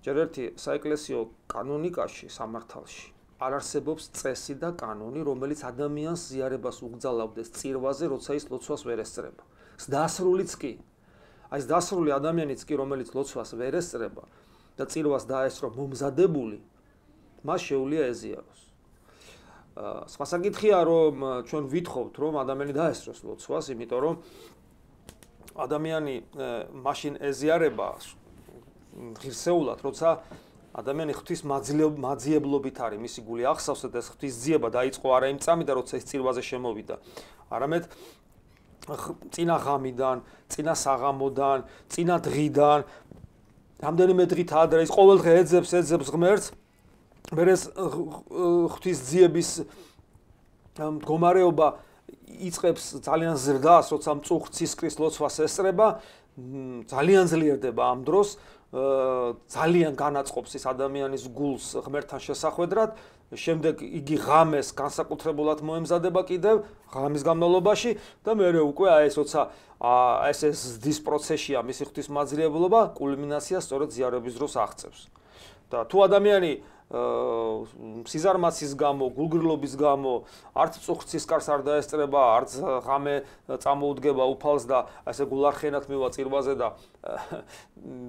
ჯერ ერთი საეკლესიო კანონიკაში, სამართალში არ არსებობს წესი და კანონი, რომელიც ადამიანს ზიარებას უგზავნავდეს წირვაზე, როცა ის ლოცვას ვერ ესწრება. დასრულიც კი. აი ეს დასრული ადამიანიც კი, რომელიც ლოცვას ვერ ესწრება და წირვას დაესწრო მომზადებული, მას შეუძლია ეზიაროს. სხვა საკითხია, რომ ჩვენ ვითხოვთ, რომ ადამიანი დაესწროს ლოცვას, იმიტომ რომ ადამიანი მაშინ ეზიარება ღირსეულად, როცა ადამიანი ღვთის მაძიებლობით არის, მისი გული ახსავს და ეს ღვთის ძიება დაიწყო არა იმ წამიდან, როცა ის წირვაზე შემოვიდა, არამედ წინა ღამიდან, წინა საღამოდან, წინა დღიდან, რამდენიმე დღით ადრე ის ყოველ დღე ეძებს ღმერთს, მერე ღვთის ძიების მდგომარეობა იწყებს ძალიან ზრდას, როცა მწუხ ცისკრის ლოცვას ესწრება, ძალიან ძლიერდება ამ დროს, ძალიან განაწყობს ის ადამიანის გულს ღმერთთან შესახვედრად, შემდეგ იგი ღამეს განსაკუთრებულად მოემზადება კიდევ ღამის განმავლობაში და მეორე უკვე ეს როცა ეს ზრდის პროცესია მისი ღვთისმაძიებლობა კულმინაციას სწორედ ზიარების დროს აღწევს. და თუ ადამიანი სიზარმაცის გამო, გულგრილობის გამო, არც წუხცისკარს არ დაესწრება, არც ღამე წამოუდგება უფალს და ასე გულარხენად მივა წირვაზე და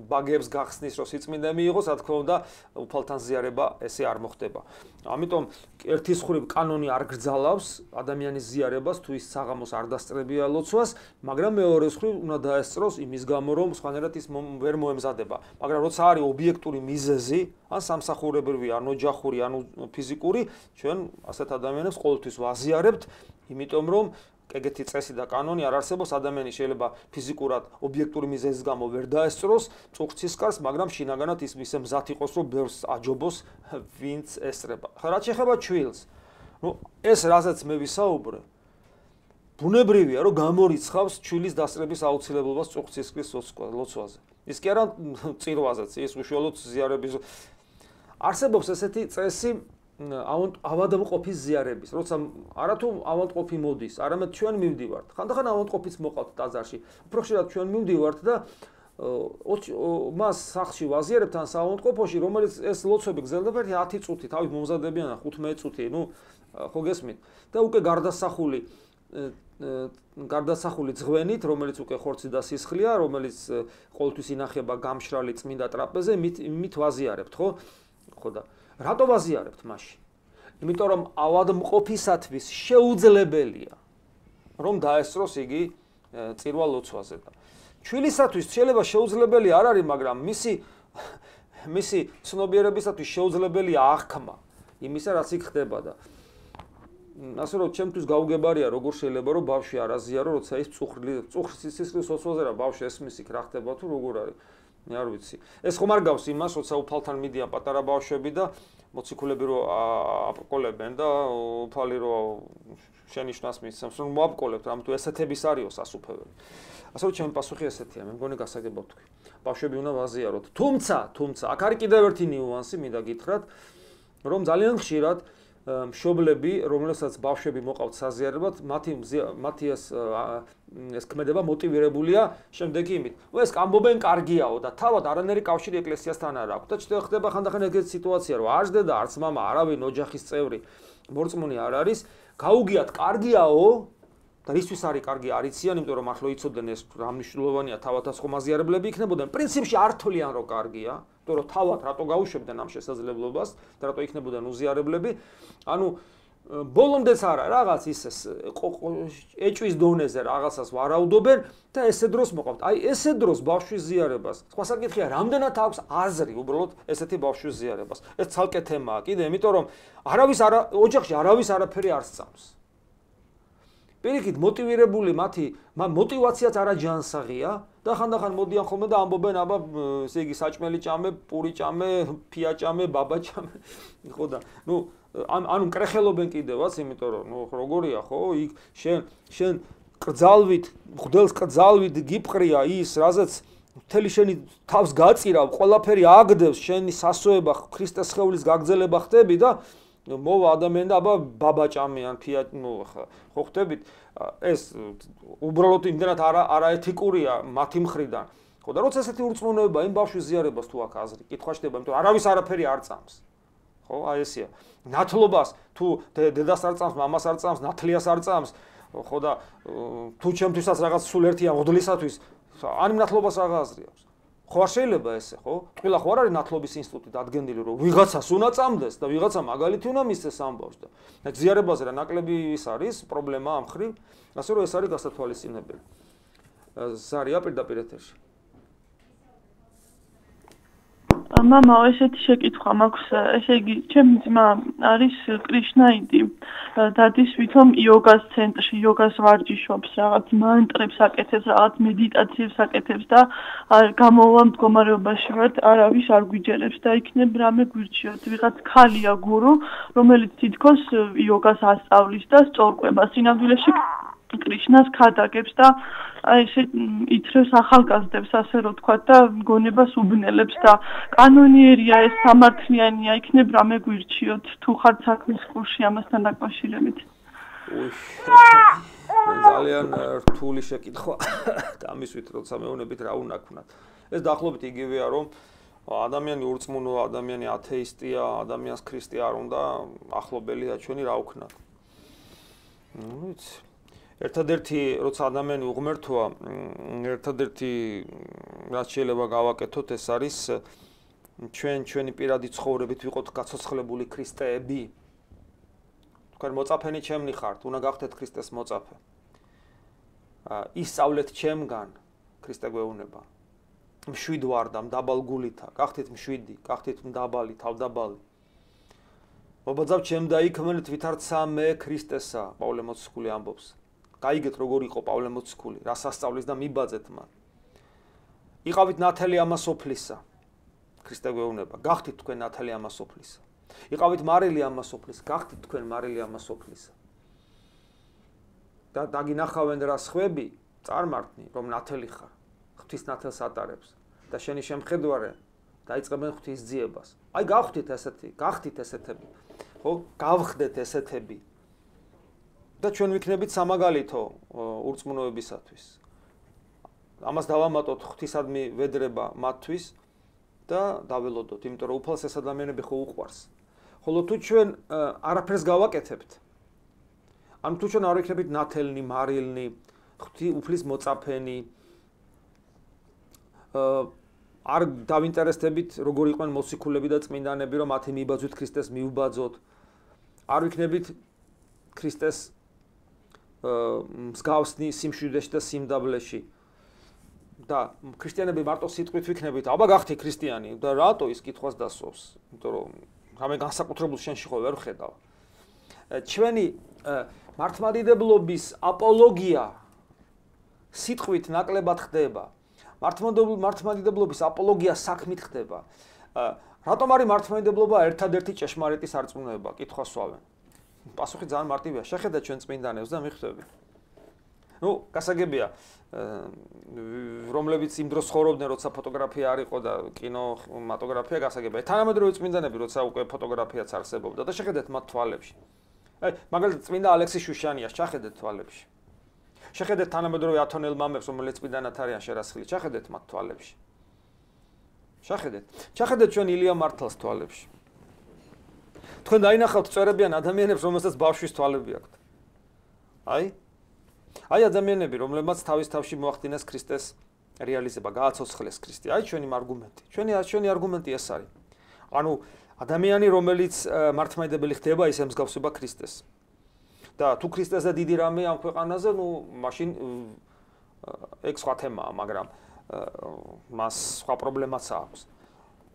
ბაგებს გახსნის, რომ სიწმინდე მიიღოს, რა თქმა უნდა, უფალთან ზიარება ესე არ მოხდება. ამიტომ ერთის მხრივ კანონი არ გრძალავს ადამიანის ზიარებას, თუ ის საღამოს არ დასწრებია ლოცვას, მაგრამ მეორეს მხრივ უნდა დაესწროს იმის გამო, რომ სხვანაირად ის ვერ მოემზადება. მაგრამ როცა არის ობიექტური მიზეზი, ან სამსახურებრივი, ან ოჯახური, ან ფიზიკური, ჩვენ ასეთ ადამიანებს ყოველთვის ვაზიარებთ, იმიტომ რომ ეგეთი წესი და კანონი არ არსებობს, ადამიანი შეიძლება ფიზიკურად ობიექტური მიზეზის გამო ვერ დაესწროს წუხცისკარს, მაგრამ შინაგანად ის ისე მზად იყოს, რომ ბევრს აჯობოს, ვინც ესწრება. ხა რაც შეეხება ჩვილს, ეს რასაც მე ვისაუბრე, ბუნებრივია, რომ გამორიცხავს ჩვილის დასწრების აუცილებლობას წუხცისკრის ლოცვაზე. ის კი არა წირვაზეც, ის უშუალოდ ზიარების არსებობს ესეთი წესი ავადმყოფის ზიარების, როცა არათუ ავადმყოფი მოდის, არამედ ჩვენ მივდივართ. ხანდახან ავადმყოფიც მოყავთ ტაძარში. უფრო ხშირად ჩვენ მივდივართ და მას სახლში ვაზიარებთ ან საავადმყოფოში, რომელიც ეს ლოცვები გრძელდება 10 წუთი, თავის მომზადებიან 15 წუთი, ხო გესმით? და უკვე გარდასახული ძღვენით, რომელიც უკვე ხორცი და სისხლია, რომელიც ყოველთვის ინახება გამშრალი წმინდა ტრაპეზე, მით ვაზიარებთ, ხო? ხო და რატო ვაზიარებთ მაშინ? იმიტომ რომ ავადმყოფისათვის შეუძლებელია რომ დაესწროს იგი წირვა ლოცვაზე და ჩვილისათვის შეიძლება შეუძლებელი არ არის, მაგრამ მისი ცნობიერებისათვის შეუძლებელია აღქმა იმისა, რაც იქ ხდება და ასე რომ ჩემთვის გაუგებარია როგორ შეიძლება რომ ბავშვი არ აზიარო, როცა ის წუხრის სისხლის ლოცვაზე რა ბავშვი ესმის იქ რა ხდება თუ როგორ არის. მე არ ვიცი. ეს ხომ არ გავს იმას, როცა უფალთან მიდიან პატარა ბავშვები და მოციქულები რო აპყოლებენ და უფალი რო შენიშნას მისცემს, რომ მოაპყოლებთ, ამიტომ ესეთების არისო სასუფეველი. ასე რომ ჩემი პასუხი ესეთია, მე მგონი გასაგებად თქვი. ბავშვები უნდა ვაზიაროთ. თუმცა, აქ არის კიდევ ერთი ნიუანსი, მინდა გითხრათ, რომ ძალიან ხშირად მშობლები, რომელსაც ბავშვები მოყავთ საზიარებად, მათი ეს ქმედება მოტივირებულია შემდეგი იმით. ეს ამბობენ კარგიაო და თავად არანაირი კავშირი ეკლესიასთან არ აქვს. და ხდება ხანდახან ეგეთი სიტუაცია, რომ არც დედა, არც მამა, არავინ ოჯახის წევრი მორწმუნე არ არის, გაუგიათ კარგიაო და რისთვის არის კარგი არიციან, იმიტომ რომ ახლა იცოდნენ ეს რა მნიშვნელოვანია თავადაც ხომ აზიარებლები იქნებოდნენ. პრინციპში არ თვლიან რომ კარგია, იმიტომ რომ თავად რატო გაუშვებდნენ ამ შესაძლებლობას და რატო იქნებოდნენ უზიარებლები. ანუ ბოლომდეც არა რაღაც ისეს ეჭვის დონეზე რაღაცას ვარაუდობენ და ესე დროს მოყავთ. აი ესე დროს ბავშვის ზიარებას. სხვა საკითხია, რამდენად აქვს აზრი უბრალოდ ესეთი ბავშვის ზიარებას. ეს ცალკე თემაა კიდე, იმიტომ რომ ოჯახში არავის არაფერი არ სწამს. პირიქით მოტივირებული მათი მოტივაციაც არაჯანსაღია და ხანდახან მოდიან ხოლმე და ამბობენ აბა ესე იგი საჭმელი ჭამე, პური ჭამე, ფია ჭამე, ბაბა ჭამე. ხო და ანუ მკრეხელობენ კიდევაც, იმიტომ რომ როგორია ხო, იქ შენ კრძალვით, მღვდელს კრძალვით გიფყრია ის, რაზეც მთელი შენი თავს გაწირავ, ყველაფერი აგდებს, შენი სასოება ქრისტეს სხეულის გაგრძელება ხდები და მოვა ადამიანი და აბა ბაბა ჭამე ან ფია ხო ხდებით, ეს უბრალოდ იმდენად არაეთიკურია მათი მხრიდან. ხო და როცა ესეთი ურწმუნოება იმ ბავშვის ზიარებას თუ აქ აზრი, კითხვა შდება, იმიტომ არავის არაფერი არ წამს. ხო, აი ესეა. ნათლობას თუ დედას არ წამს, მამას არ წამს, ნათლიას არ წამს, ხო და თუ ჩემთვისაც რაღაც სულ ერთია მღვდლისათვის, ან ნათლობას რა აზრი აქვს. ხო არ შეიძლება ესე, ხო? ყველა ხო არ არის ნათლობის ინსტიტუტი დადგენილი, რომ ვიღაცას უნდა წამდეს და ვიღაცა მაგალითი უნდა მისცეს ამ ბავშვს და ზიარებაზე რა ნაკლები ის არის პრობლემა ამ ხრივ, ასე რომ ეს არის გასათვალისწინებელი. ზარია პირდაპირ ეთერში. მამაო, ესეთი შეკითხვა მაქვს, ესე იგი, ჩემი ძმა არის კრიშნაიდი, დადის ვითომ იოგას ცენტრში, იოგას ვარჯიშობს, რაღაც მანტრებს აკეთებს, რაღაც მედიტაციებს აკეთებს და გამოვა მდგომარეობაში ვარ, არავის არ გვიჯერებს და იქნებ რამე გვირჩიოთ. ვიღაც ქალია გურუ, რომელიც თითქოს იოგას ასწავლის და სწორყვება სინამდვილეში კრიშნას ქადაგებს და აი ესე ითრევს ახალგაზრდებს, ასე რომ ვთქვათ და გონებას უბნელებს და კანონიერია ეს სამართლიანია, იქნებ რამე გვირჩიოთ თუ ხარ საქმის კურსში ამასთან დაკავშირებით. ძალიან რთული შეკითხვა და ამისვით როცა მეუბნებით რა უნდა ვქნათ. ეს დაახლოებით იგივეა რომ ადამიანი ურწმუნოა, ადამიანი ათეისტია, ადამიანს ქრისტე არ უნდა ახლობელია ჩვენი რა ვქნათ. ვიცი ერთადერთი როცა ადამიანი უღმერთოა, ერთადერთი რაც შეიძლება გავაკეთოთ ეს არის ჩვენი პირადი ცხოვრებით ვიყოთ გაცოცხლებული ქრისტეები. თქვენ მოწაფენი ჩემნი ხართ, უნდა გახდეთ ქრისტეს მოწაფე. ისწავლეთ ჩემგან, ქრისტე გვეუბნება. მშვიდ ვარ და მდაბალ გულითა, გახდით მშვიდი, გახდით მდაბალი, თავდაბალი. მობაძავ ჩემ და იქმნით ვითარცა მე ქრისტესა, პავლე მოციქული ამბობს. გაიგეთ როგორ იყო პავლე მოციქული, რას ასწავლის და მიბაძეთ მათ. იყავით ნათელი ამასოფლისა. ქრისტე გვეუბნება, გახდით თქვენ ნათელი ამასოფლისა. იყავით მარილი ამასოფლისა, გახდით თქვენ მარილი ამასოფლისა. და დაგინახავენ რა სხვები, წარმართნი, რომ ნათელი ხარ. ღვთის ნათელს ატარებს და შენი შემხედვარე დაიწყებენ ღვთის ძიებას. აი გავხდით ესეთი, გახდით ესეთები. ხო, გავხდეთ ესეთები. და ჩვენ ვიქნებით სამაგალითო ურწმუნოებისათვის. ამას დავამატოთ ღვთისადმი ვედრება მათთვის და დაველოდოთ, იმიტომ რომ უფალს ეს ადამიანები ხო უყვარს. ხოლო თუ ჩვენ არაფერს გავაკეთებთ, ანუ თუ ჩვენ არ ვიქნებით ნათელნი, მარილნი, უფლის მოწაფენი, არ დავინტერესდებით როგორ იყვნენ მოციქულები და წმინდანები, რომ მათი მიბაძვით ქრისტეს მივბაძოთ. არ ვიქნებით ქრისტეს მსგავსნი სიმშვიდეში და სიმდაბლეში. და ქრისტიანები მარტო სიტყვით ვიქნებით, აბა გახდი ქრისტიანი და რატო ის კითხვას დასვავს? იმიტომ რომ რამე განსაკუთრებულ შენში ხო ვერ ვხედავ. ჩვენი მართლმადიდებლობის აპოლოგია სიტყვით ნაკლებად ხდება. მართლმადიდებლობის აპოლოგია საქმით ხდება. რატომ არის მართლმადიდებლობა ერთადერთი ჭეშმარიტი სარწმუნოება? კითხვა სვავენ. პასუხი ძალიან მარტივია. შეხედეთ ჩვენ წმინდანებს და მიხვდებით. ნუ, გასაგებია, რომლებიც იმ დროს ცხოვრობდნენ, როცა ფოტოგრაფია არ იყო და კინემატოგრაფია გასაგებია. თანამედროვე წმინდანები, როცა უკვე ფოტოგრაფიაც არსებობდა და შეხედეთ მათ თვალებში. აი, მაგალითად, წმინდა ალექსი შუშანიას ჩახედეთ თვალებში. შეხედეთ თანამედროვე ათონელ მამებს, რომელიც წმინდანად არიან შერასხილი, ჩახედეთ მათ თვალებში. ჩახედეთ ჩვენ ილია მართლს თვალებში. თქვენ დაინახავთ წერებიან ადამიანებს, რომელსაც ბავშვის თვალები აქვთ. აი ადამიანები, რომლებმაც თავის თავში მოახდინეს ქრისტეს რეალიზება, გააცოცხლეს ქრისტე. აი ჩვენი არგუმენტი. ჩვენი არგუმენტი ეს არის. ანუ ადამიანი, რომელიც მართლმადიდებელი ხდება, ის ემსგავსება ქრისტეს. და თუ ქრისტეზე დიდი რამე ამ ქვეყანაზე, ნუ მაშინ ეგ სხვა თემაა, მაგრამ მას სხვა პრობლემაც აქვს.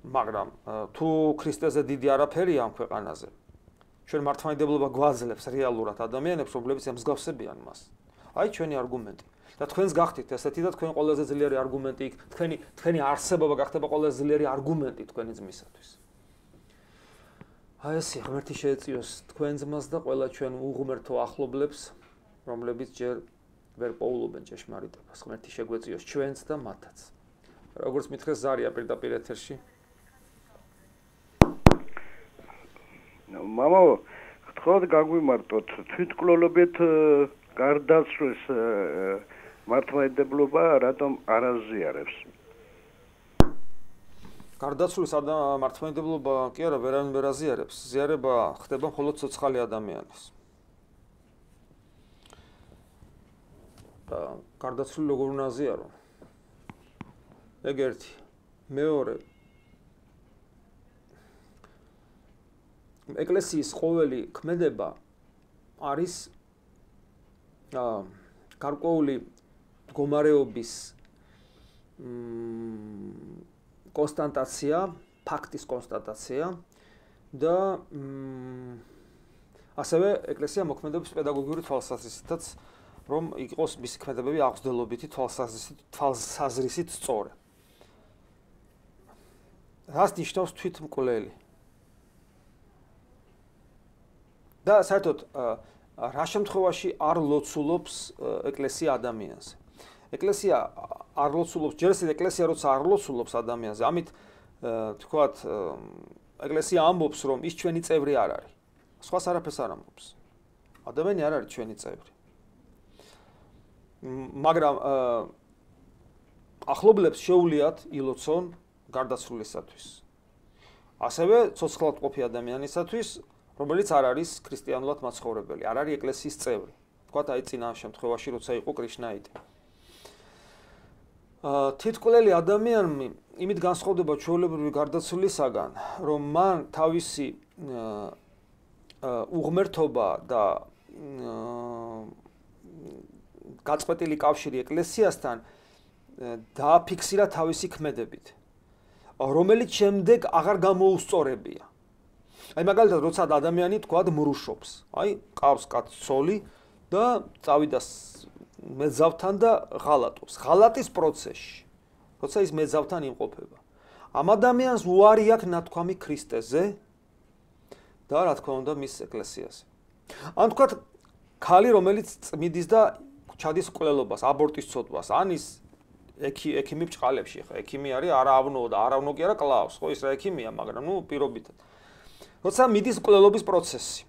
მაგრამ თუ ქრისტეზე დიდი არაფერია ამ ქვეყანაზე, ჩვენ მართლმადიდებლობა გვაძლევს რეალურად ადამიანებს, რომლებიც ემსგავსებიან მას. აი ჩვენი არგუმენტი. და თქვენს გახდით ესეთი და თქვენ ყველაზე ძლიერი არგუმენტი იქ, თქვენი არსებობა გახდება ყველაზე ძლიერი არგუმენტი თქვენი ძმისათვის. აი ესე ღმერთი შეეწიოს თქვენ ძმას და ყველა ჩვენ უღმერთო ახლობლებს, რომლებიც ჯერ ვერ პოულობენ ჭეშმარიტებას. ღმერთი შეგვეწიოს ჩვენც და მათაც. როგორც მითხრეს ზარია პირდაპირ ეთერში. მამაო, გთხოვთ გაგვიმარტოთ, თვითმკვლელობით გარდაცვლილს მართლმადიდებლობა რატომ არ აზიარებს? გარდაცვლის მართლმადიდებლობა კი არა, ვერავინ ვერ აზიარებს. ზიარება ხდება მხოლოდ ცოცხალი ადამიანის. და გარდაცვლილი როგორ უნდა აზიარო? ეგ ერთი. მეორე. ეკლესიის ყოველი ქმედება არის გარკვეული მდგომარეობის კონსტანტაცია ფაქტის კონსტატაცია და ასევე ეკლესია მოქმედებს პედაგოგიური თვალსაზრისითაც, რომ იყოს მისი ქმედებები აღზრდელობითი თვალსაზრისით სწორი. რას ნიშნავს თვითმკვლელი? და საერთოდ რა შემთხვევაში არ ლოცულობს ეკლესია ადამიანზე? ეკლესია არ ლოცულობს, ჯერ ისე ეკლესია როცა არ ლოცულობს ადამიანზე, ამით თქვათ ეკლესია ამბობს, რომ ის ჩვენი წევრი არ არის. სხვას არაფერს არ ამბობს. ადამიანი არ არის ჩვენი წევრი. მაგრამ ახლობლებს შეუძლიათ ილოცონ გარდაცვლილისათვის. ასევე ცოცხლად ყოფი ადამიანისათვის, რომელიც არ არის ქრისტიანულად მაცხოვრებელი, არ არის ეკლესიის წევრი. თქვათ აი წინა შემთხვევაში, როცა იყო კრიშნაიტი. თვითმკვლელი ადამიანი იმით განსხვავდება ჩვეულებრივი გარდაცვლილისაგან, რომ მან თავისი უღმერთობა და გაწყვეტილი კავშირი ეკლესიასთან დააფიქსირა თავისი ქმედებით, რომელიც შემდეგ აღარ გამოუსწორებია. აი მაგალითად, როცა ადამიანი თქვათ მრუშობს, აი ყავს კაცოლი და წავიდა მეძავთან და ღალატობს. ღალატის პროცესში, როცა ის მეძავთან იმყოფება, ამ ადამიანს უარი აქვს ნათქვამი ქრისტეზე და რა თქმა უნდა მის ეკლესიაზე. ან თქვათ ქალი, რომელიც წმიდის და ჩადის მკვლელობას, აბორტის ცოდვას, ან ის ექიმი ბჭყალებში, ხო, ექიმი არის არავნო და არავნო კი არა კლავს, ხო, ის რა ექიმია, მაგრამ ნუ პირობითად. როცა მიდის მკვლელობის პროცესი.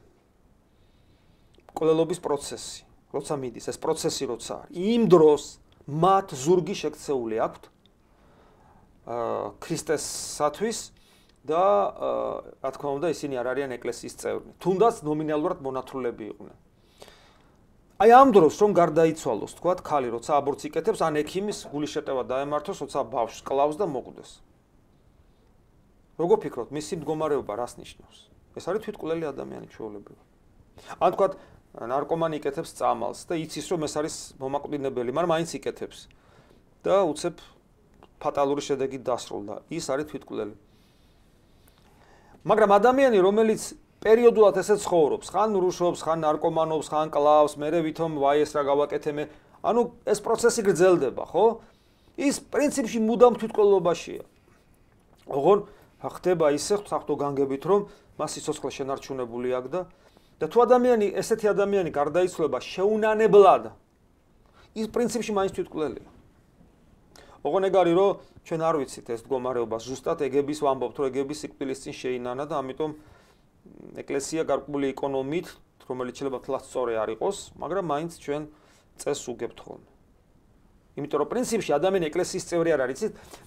მკვლელობის პროცესი, როცა მიდის, ეს პროცესი როცა არის, იმ დროს მათ ზურგი შექცეული აქვთ ქრისტესათვის და რა თქმა უნდა ისინი არ არიან ეკლესიის წევრნი. თუნდაც ნომინალურად მონათლულები იყვნენ. აი ამ დროს რომ გარდაიცვალოს, თქვათ, ქალი როცა აბორტს იკეთებს, ან ექიმის გულიშეტევა დაემართოს, როცა ბავშვს კლავს და მოკვდეს. როგორ ფიქრობთ, მისი მდგომარეობა რას ნიშნავს? ეს არის თვითმკვლელი ადამიანი ჩვეულებრივ. ან თქვათ, ნარკომანი იკეთებს წამალს და იცის რომ ეს არის მომაკვდინებელი, მაგრამ მაინც იკეთებს. და უცებ ფატალური შედეგი დასრულდა. ის არის თვითმკვლელი. მაგრამ ადამიანი, რომელიც პერიოდულად ესე ცხოვრობს, ხან რუშობს, ხან ნარკომანობს, ხან კლავს, მერე ვითომ ვაი ეს რა გავაკეთე მე, ანუ ეს პროცესი გრძელდება, ხო? ის პრინციპში მუდამ თვითმკვლელობაშია. ოღონ ხდება ისე ღვთაღვთო განგებით, რომ მას სიცოცხლე შენარჩუნებული აქვს და თუ ადამიანი, ესეთი ადამიანი გარდაიცვლება შეუნანებლად, ის პრინციპში მაინც თვითმკვლელია. ოღონ ეგ არის, რომ ჩვენ არ ვიცით ეს მდგომარეობა, ზუსტად ეგების ვამბობთ, რომ ეგების სიკვდილის წინ შეინანა და ამიტომ ეკლესია გარკვეული ეკონომით, რომელიც შეიძლება თლაც სწორი არ იყოს, მაგრამ მაინც ჩვენ წესს უგებთ ხოლმე. იმიტომ რომ პრინციპში ადამიანი ეკლესიის წევრი არ არის,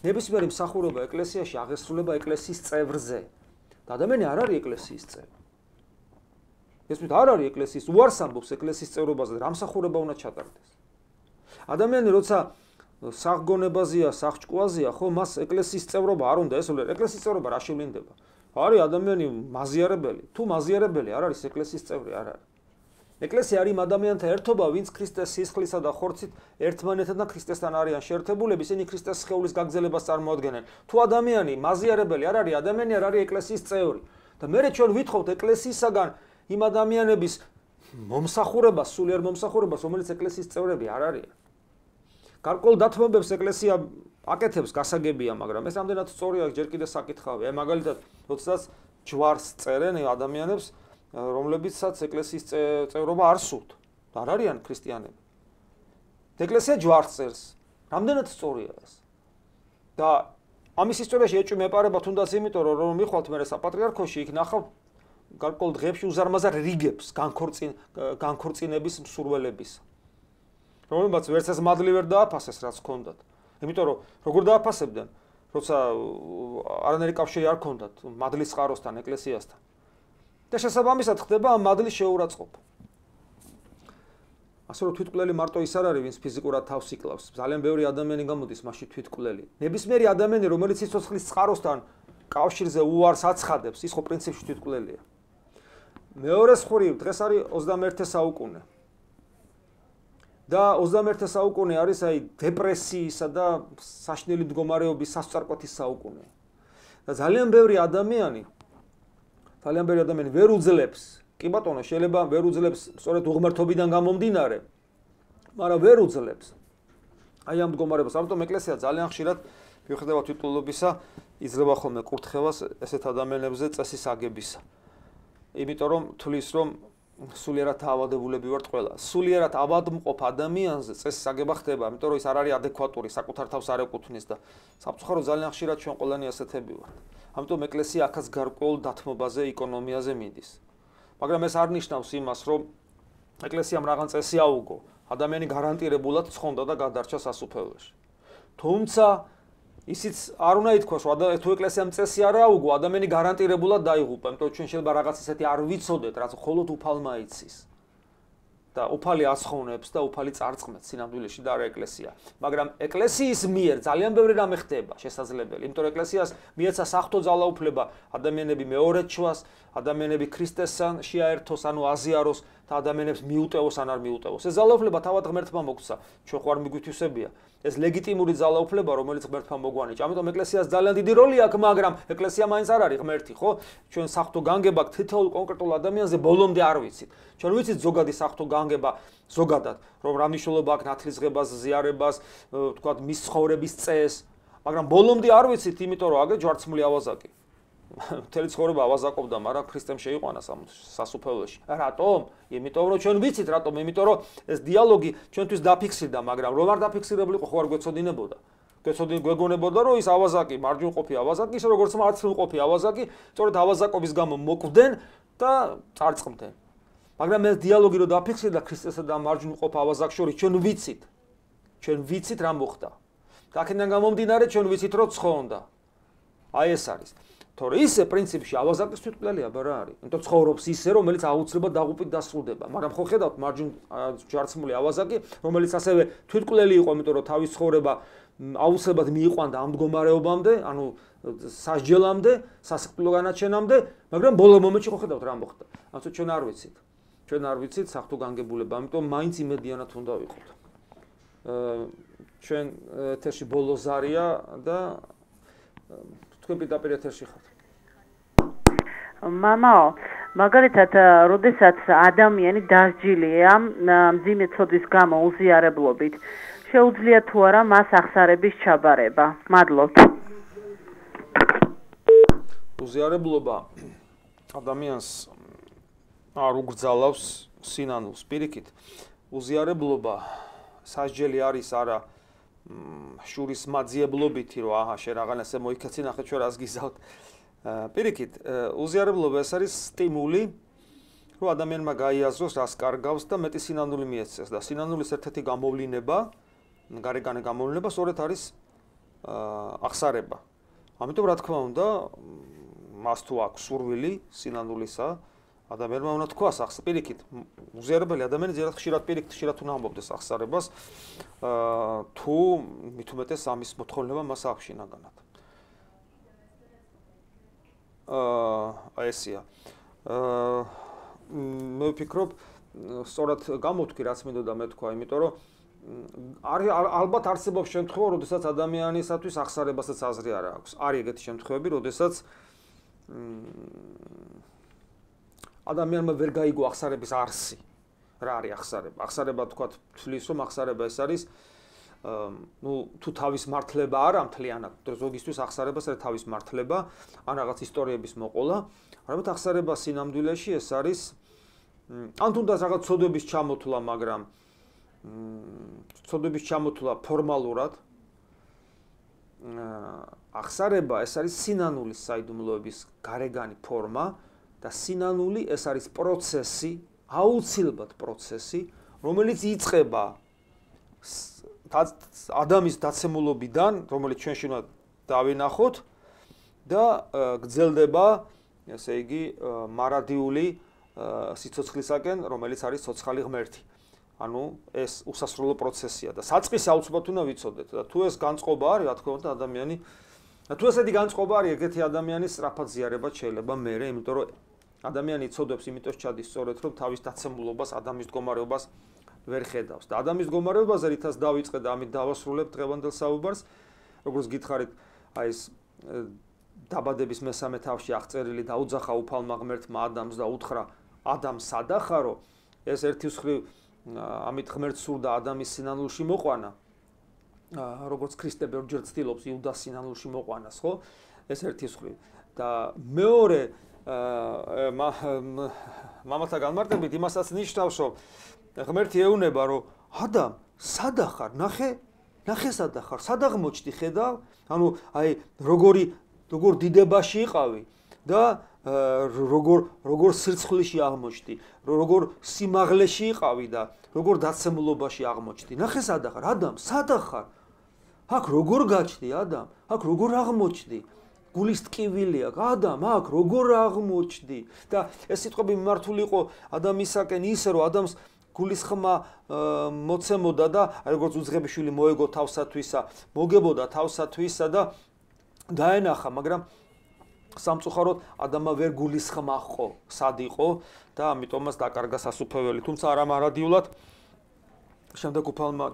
ნებისმიერი მსახურება ეკლესიაში აღესრულება ეკლესიის წევრზე. და ადამიანი არ არის ეკლესიის წევრი. ეს არ არის ეკლესიის, უარს ამბობს ეკლესიის წევრობაზე, რა მსახურება უნდა ჩატარდეს. ადამიანი როცა საღგონებაზეა, საღჭკუაზეა, ხო, მას ეკლესიის წევრობა არ უნდა ესულე. ეკლესიის წევრობა რა შევლინდება? არის ადამიანი მაზიარებელი, თუ მაზიარებელი არ არის ეკლესიის წევრი, არ არის. ეკლესია არის იმ ადამიანთა ერთობა, ვინც ქრისტეს სისხლისა და ხორცით ერთმანეთთან და ქრისტესთან არიან შეერთებულები, ისინი ქრისტეს სხეულის გაგრძელებას წარმოადგენენ. თუ ადამიანი მაზიარებელი არ არის, ადამიანი არ არის ეკლესიის წევრი. და მე ჩვენ ვითხოვთ ეკლესიისაგან იმ ადამიანების მომსახურებას, სულიერ მომსახურებას, რომელიც ეკლესიის წევრები არ არიან. გარკვეულ დათმობებს ეკლესია აკეთებს, გასაგებია, მაგრამ ეს ამდენად სწორია, ჯერ კიდევ საკითხავია. მაგალითად, როდესაც ჯვარს წერენ ადამიანებს, რომლებიცაც ეკლესიის წევრობა არ სურთ. არ არიან ქრისტიანები. ეკლესია ჯვარს წერს. რამდენად სწორია ეს? და ამის ისტორიაში ეჭვი მეპარება თუნდაც იმიტომ, რომ მიხვალთ მე საპატრიარქოში, იქ ნახავთ გარკვეულ დღეებში უზარმაზარ რიგებს განქორწინების მსურველების. რომლებიც ვერც ეს მადლი ვერ დააფასეს, რაც ჰქონდათ. იმიტომ რომ როგორ დააფასებდნენ, როცა არანაირი კავშირი არ ჰქონდათ მადლის წყაროსთან, ეკლესიასთან. და შესაბამისად ხდება ამ მადლის შეურაცხყოფა. ასე რომ თვითმკვლელი მარტო ის არ არის, ვინც ფიზიკურად თავს იკლავს. ძალიან ბევრი ადამიანი გამოდის მასში თვითმკვლელი. ნებისმიერი ადამიანი, რომელიც სიცოცხლის წყაროსთან კავშირზე უარს აცხადებს, ის ხო პრინციპში თვითმკვლელია. მეორე მხრივ, დღეს არის 21 საუკუნე. და 21 საუკუნე არის აი დეპრესიისა და საშინელი მდგომარეობის სასწარკვეთის საუკუნე. და ძალიან ბევრი ადამიანი ვერ უძლებს, კი ბატონო, შეიძლება ვერ უძლებს სწორედ უღმრთობიდან გამომდინარე, მაგრამ ვერ უძლებს. აი ამ მდგომარეობას, ამიტომ ეკლესია ძალიან ხშირად მიუხედავად თვითმკვლელობისა იძლევა ხოლმე კურთხევას ესეთ ადამიანებზე წესის აგებისა. იმიტომ რომ თulis რომ სულიერად დაავადებულები ვართ ყველა. სულიერად ავადმყოფ ადამიანზე წესის აგება ხდება, იმიტომ რომ ის არ არის ადეკვატური, საკუთარ თავს არ ეკუთვნის და სამწუხაროდ ძალიან ხშირად ჩვენ ყველანი ასეთები ვართ. ამიტომ ეკლესია აქაც გარკვეულ დათმობაზე, ეკონომიაზე მიდის. მაგრამ ეს არ ნიშნავს იმას, რომ ეკლესიამ რაღაც წესი აუგო, ადამიანი გარანტირებულად ცხონდა და გადარჩა სასუფეველში. თუმცა ისიც არ უნდა ითქვას, რომ თუ ეკლესიამ წესი არ აუგო, ადამიანი გარანტირებულად დაიღუპა, იმიტომ რომ ჩვენ შეიძლება რაღაც ისეთი არ ვიცოდეთ, რაც მხოლოდ უფალმა იცის. და უფალი აცხოვნებს და უფალი წარწყმებს სინამდვილეში და არა ეკლესია. მაგრამ ეკლესიის მიერ ძალიან ბევრი რამე ხდება შესაძლებელი, იმიტომ რომ ეკლესიას მიეცა საღვთო ძალაუფლება ადამიანები მეორედ ჩვას, ადამიანები ქრისტესთან შეაერთოს, ანუ აზიაროს და ადამიანებს მიუტევოს ან არ მიუტევოს. ეს ძალაუფლება თავად ღმერთმა მოგცა, ჩვენ ხوار მიგვითვისებია. ეს ლეგიტიმური ძალაუფლება, რომელიც ღმერთმა მოგვანიჭა. ამიტომ ეკლესიას ძალიან დიდი როლი აქვს, მაგრამ ეკლესია მაინც არ არის ღმერთი, ხო? ჩვენ საღვთო განგება თითოეულ კონკრეტულ ადამიანზე ბოლომდე არ ვიცით. ჩვენ ვიცით ზოგადი საღვთო განგება, ზოგადად, რომ რა მნიშვნელობა აქვს ნათლისღებას, ზიარებას, თქვათ, მის ცხოვრების წესს, მაგრამ ბოლომდე არ ვიცით, იმიტომ რომ აგერ ჯვარცმული ავაზაკი. მთელი ცხოვრება ავაზაკობდა, მაგრამ ქრისტემ შეიყვანა სასუფეველში. რატომ? იმიტომ რომ ჩვენ ვიცით რატომ, იმიტომ რომ ეს დიალოგი ჩვენთვის დაფიქსირდა, მაგრამ რომ არ დაფიქსირებულიყო, ხო არ გვეცოდინებოდა. გვეგონებოდა, რომ ის ავაზაკი, მარჯვნივყოფი ავაზაკი, ისე როგორც მარცხნივყოფი ავაზაკი, სწორედ ავაზაკობის გამო მოკვდნენ და წარწყმდნენ. მაგრამ ეს დიალოგი რომ დაფიქსირდა ქრისტესა და მარჯვნივყოფ ავაზაკს შორის, ჩვენ ვიცით რა მოხდა. და აქედან გამომდინარე ჩვენ ვიცით რომ ცხონდა. აი ეს არის. თორე ისე პრინციპში ავაზაკის თვითმკვლელია რა არის? იმიტომ ცხოვრობს ისე, რომელიც აუცილებლად დაღუპით დასრულდება. მაგრამ ხო ხედავთ მარჯვნივ ჯვარცმული ავაზაკი, რომელიც ასევე თვითმკვლელი იყო, იმიტომ რომ თავის ცხოვრება აუცილებლად მიიყვანდა ამ მდგომარეობამდე, ანუ სასჯელამდე, სასიკვდილო განაჩენამდე, მაგრამ ბოლო მომენტში ხო ხედავთ რა მოხდა. ამიტომ ჩვენ არ ვიცით საღვთო განგებულება, ამიტომ მაინც იმედიანად უნდა ვიყოთ. ჩვენ ეთერში ბოლო ზარია და თქვენ პირდაპირ ეთერში ხართ. მამაო, მაგალითად, როდესაც ადამიანი დასჯილია მძიმე ცოდვის გამო უზიარებლობით, შეუძლია თუ არა მას ახსარების ჩაბარება? მადლობთ. უზიარებლობა ადამიანს არ უგრძალავს სინანულს. პირიქით, უზიარებლობა სასჯელი არის არა შურის მაძიებლობითი, რომ აჰა შენ რაღაცა მოიქეცი, ნახე ჩვენ რას გიზავთ. პირიქით, უზიარებლობა ეს არის სტიმული, რომ ადამიანმა გაიაზროს, რას კარგავს და მეტი სინანული მიეცეს და სინანულის ერთ-ერთი გამოვლინება, გარეგანი გამოვლინება სწორედ არის ახსარება. ამიტომ რა თქმა უნდა, მას თუ აქვს სურვილი სინანულისა, ადამიანმა უნდა თქვას ახსარება. პირიქით, უზიარებელი ადამიანი ზოგადად ხშირად უნდა ამბობდეს ახსარებას, თუ მით უმეტეს ამის მოთხოვნილება მას აქვს შინაგანად. ესია. მე ვფიქრობ, სწორად გამოთქვი, რაც მინდოდა მე თქვა, იმიტომ რომ ალბათ არსებობს შემთხვევა, როდესაც ადამიანისათვის ახსარებასაც აზრი არ აქვს. არის ეგეთი შემთხვევები, როდესაც ადამიანმა ვერ გაიგო ახსარების არსი. რა არის ახსარება? ახსარება თქვათ, თვლის რომ ახსარება ეს არის თუ თავის მართლება არა მთლიანად, ზოგისთვის ახსარებას არის თავის მართლება, ან რაღაც ისტორიების მოყოლა, ალბათ ახსარება სინამდვილეში ეს არის ან თუნდაც რაღაც ცოდვების ჩამოთვლა, მაგრამ ცოდვების ჩამოთვლა ფორმალურად. ახსარება ეს არის სინანულის საიდუმლოების გარეგანი ფორმა და სინანული ეს არის პროცესი, აუცილებლად პროცესი, რომელიც იწყება ადამიანის დაცემულობიდან, რომელიც ჩვენში უნდა დავინახოთ და გრძელდება, ესე იგი, მარადიული სიცოცხლისაკენ, რომელიც არის ცოცხალი ღმერთი. ანუ ეს უსასრულო პროცესია და საწყისი აუცილებლად უნდა ვიცოდეთ და თუ ეს განწყობა არის, რა თქმა უნდა, ადამიანი თუ ესეთი განწყობა არის, ეგეთი ადამიანის სწრაფად ზიარება შეიძლება მერე, იმიტომ რომ ადამიანი იცოდებს, იმიტომ ჩადის სწორედ, რომ თავის დაცემულობას, ადამიანის მდგომარეობას ვერ ხედავს და ადამიანის მდგომარეობაზე რითაც დავიწყე და ამით დავასრულებ დღევანდელ საუბარს, როგორც გითხარით, აი ეს დაბადების მესამე თავში აღწერილი დაუძახა უფალმა ღმერთმა ადამს და უთხრა ადამ სადა ხარო ეს ერთი მხრივ ამით ღმერთს სურდა ადამის სინანულში მოყვანა როგორც ქრისტე ბევრჯერ ცდილობს იუდას სინანულში მოყვანას ხო ეს ერთი მხრივ და მეორე მამათა განმარტებით იმასაც ნიშნავს რომ ღმერთი ეუბნება რომ ადამ სადა ხარ ნახე სადა ხარ სად აღმოჩნდი ხედავ ანუ აი როგორ დიდებაში იყავი და როგორ სირცხლეში აღმოჩნდი როგორ სიმაღლეში იყავი და როგორ დაცემულობაში აღმოჩნდი ნახე სადა ხარ ადამ სადა ხარ აქ როგორ გაჩნდი ადამ აქ როგორ აღმოჩნდი გულის ტკივილი აქვს ადამ აქ როგორ აღმოჩნდი და ეს სიტყვები მიმართული იყო ადამისაკენ ისე რომ ადამიანს გულის ხმა მოცემოდა და როგორც უძღებიშვილი მოეგო თავსათვისა მოგებოდა თავსათვისა და დაენახა მაგრამ სამწუხაროდ ადამა ვერ გულის ხმა ხო სად იყო და ამიტომაც დაკარგა სასუფეველი თუმცა არა მარადიულად შემდეგ უფალმა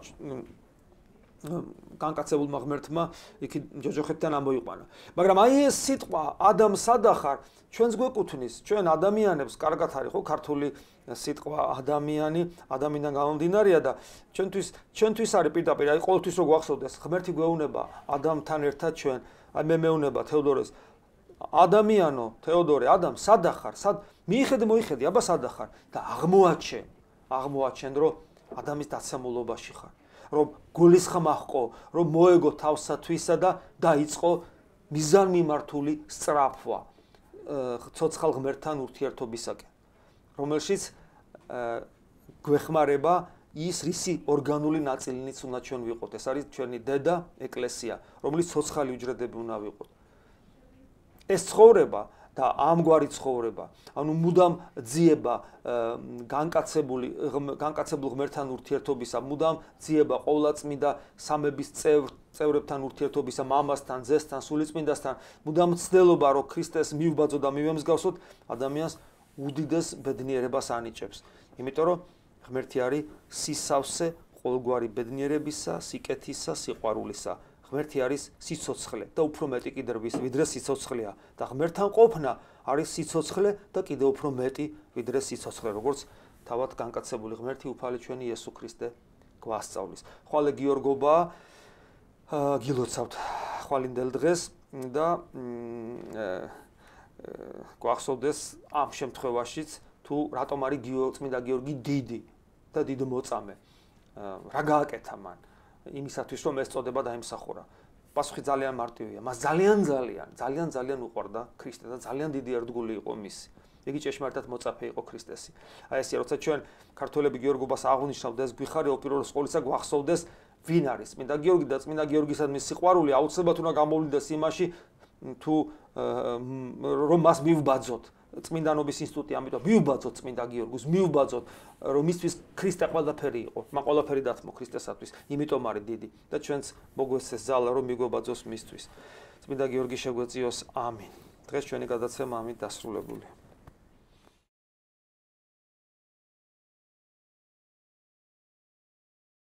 განკაცებულმა ღმერთმა იქ ჯოჯოხეთთან ამოიყვანა მაგრამ აი ეს სიტყვა ადამ სადა ხარ ჩვენს გვეკუთვნის ჩვენ ადამიანებს კარგად არის ხო ქართული სიტყვა ადამიანი ადამიანიდან გამომდინარეა და ჩვენთვის არის პირდაპირ აი ყოველთვის რო გვახსოვდეს ღმერთი გვეუბნება ადამთან ერთად ჩვენ აი მე მეუბნება თეოდორეს ადამიანო თეოდორე ადამ სადა ხარ სად მოიხედი აბა სადა ხარ და აღმოაჩენ რომ ადამიანის დაცემულობაში ხარ რომ გულის ხმა ჰყო რომ მოეგო თავსათვისა და დაიწყო მიზანმიმართული სწრაფვა ცოცხალ ღმერთთან ურთიერთობისაკენ რომელშიც გვეხმარება ის რისი ორგანული ნაწილიც უნდა ჩვენ ვიყოთ ეს არის ჩვენი დედა ეკლესია რომლის ცოცხალი უჯრედები უნდა ვიყოთ ეს ცხოვრება და ამგვარი ცხოვრება ანუ მუდამ ძიება განკაცებულ ღმერთთან ურთიერთობისა მუდამ ძიება ყოვლადწმინდა სამების წევრებთან ურთიერთობისა მამასთან ძესთან სულიწმინდასთან მუდამ ცდელობა რომ ქრისტეს მივბაძო და მივემსგავსოთ ადამიანს უდიდეს ბედნიერებას ანიჭებს იმიტომ რომ ღმერთი არის სისავსე ყოველგვარი ბედნიერებისა სიკეთისა სიყვარულისა ღმერთი არის სიცოცხლე და უფრო მეტი კიდევ ვიდრე სიცოცხლეა და ღმერთთან ყოფნა არის სიცოცხლე და კიდევ უფრო მეტი ვიდრე სიცოცხლე როგორც თავად განკაცებული ღმერთი უფალი ჩვენი იესო ქრისტე გვასწავლის ხვალე გიორგობა გილოცავთ ხვალინდელ დღეს და გვახსოვდეს ამ შემთხვევაშიც თუ რატომ არის წმინდა გიორგი დიდი და დიდმოწამე რა გააკეთა მან იმისათვის რომ ეს წოდება დაიმსახურა. პასუხი ძალიან მარტივია. მას ძალიან უყვარდა ქრისტე და ძალიან დიდი ერთგული იყო მისი. იგი ჭეშმარიტად მოწაფე იყო ქრისტესი. აი ესე როცა ჩვენ ქართველები გიორგობას აღვნიშნავთ ეს გვიხარია უპირველეს ყოვლისა გვახსოვდეს ვინ არის წმინდა გიორგი და წმინდა გიორგისადმი სიყვარული აუცილებლად უნდა გამოვლინდეს იმაში თუ რომ მას მივბაძოთ. წმინდანობის ინსტიტუტი ამიტომ მივბაძოთ წმინდა გიორგოს მივბაძოთ რომ მისთვის ქრისტე ყველაფერი იყო მან ყველაფერი დათმო ქრისტესათვის იმიტომ არის დიდი და ჩვენც მოგვესწეს ზალა რომ მიგვებაძოს მისთვის წმინდა გიორგი შეგვეწიოს ამინ დღეს ჩვენი გადაცემა ამით დასრულებულია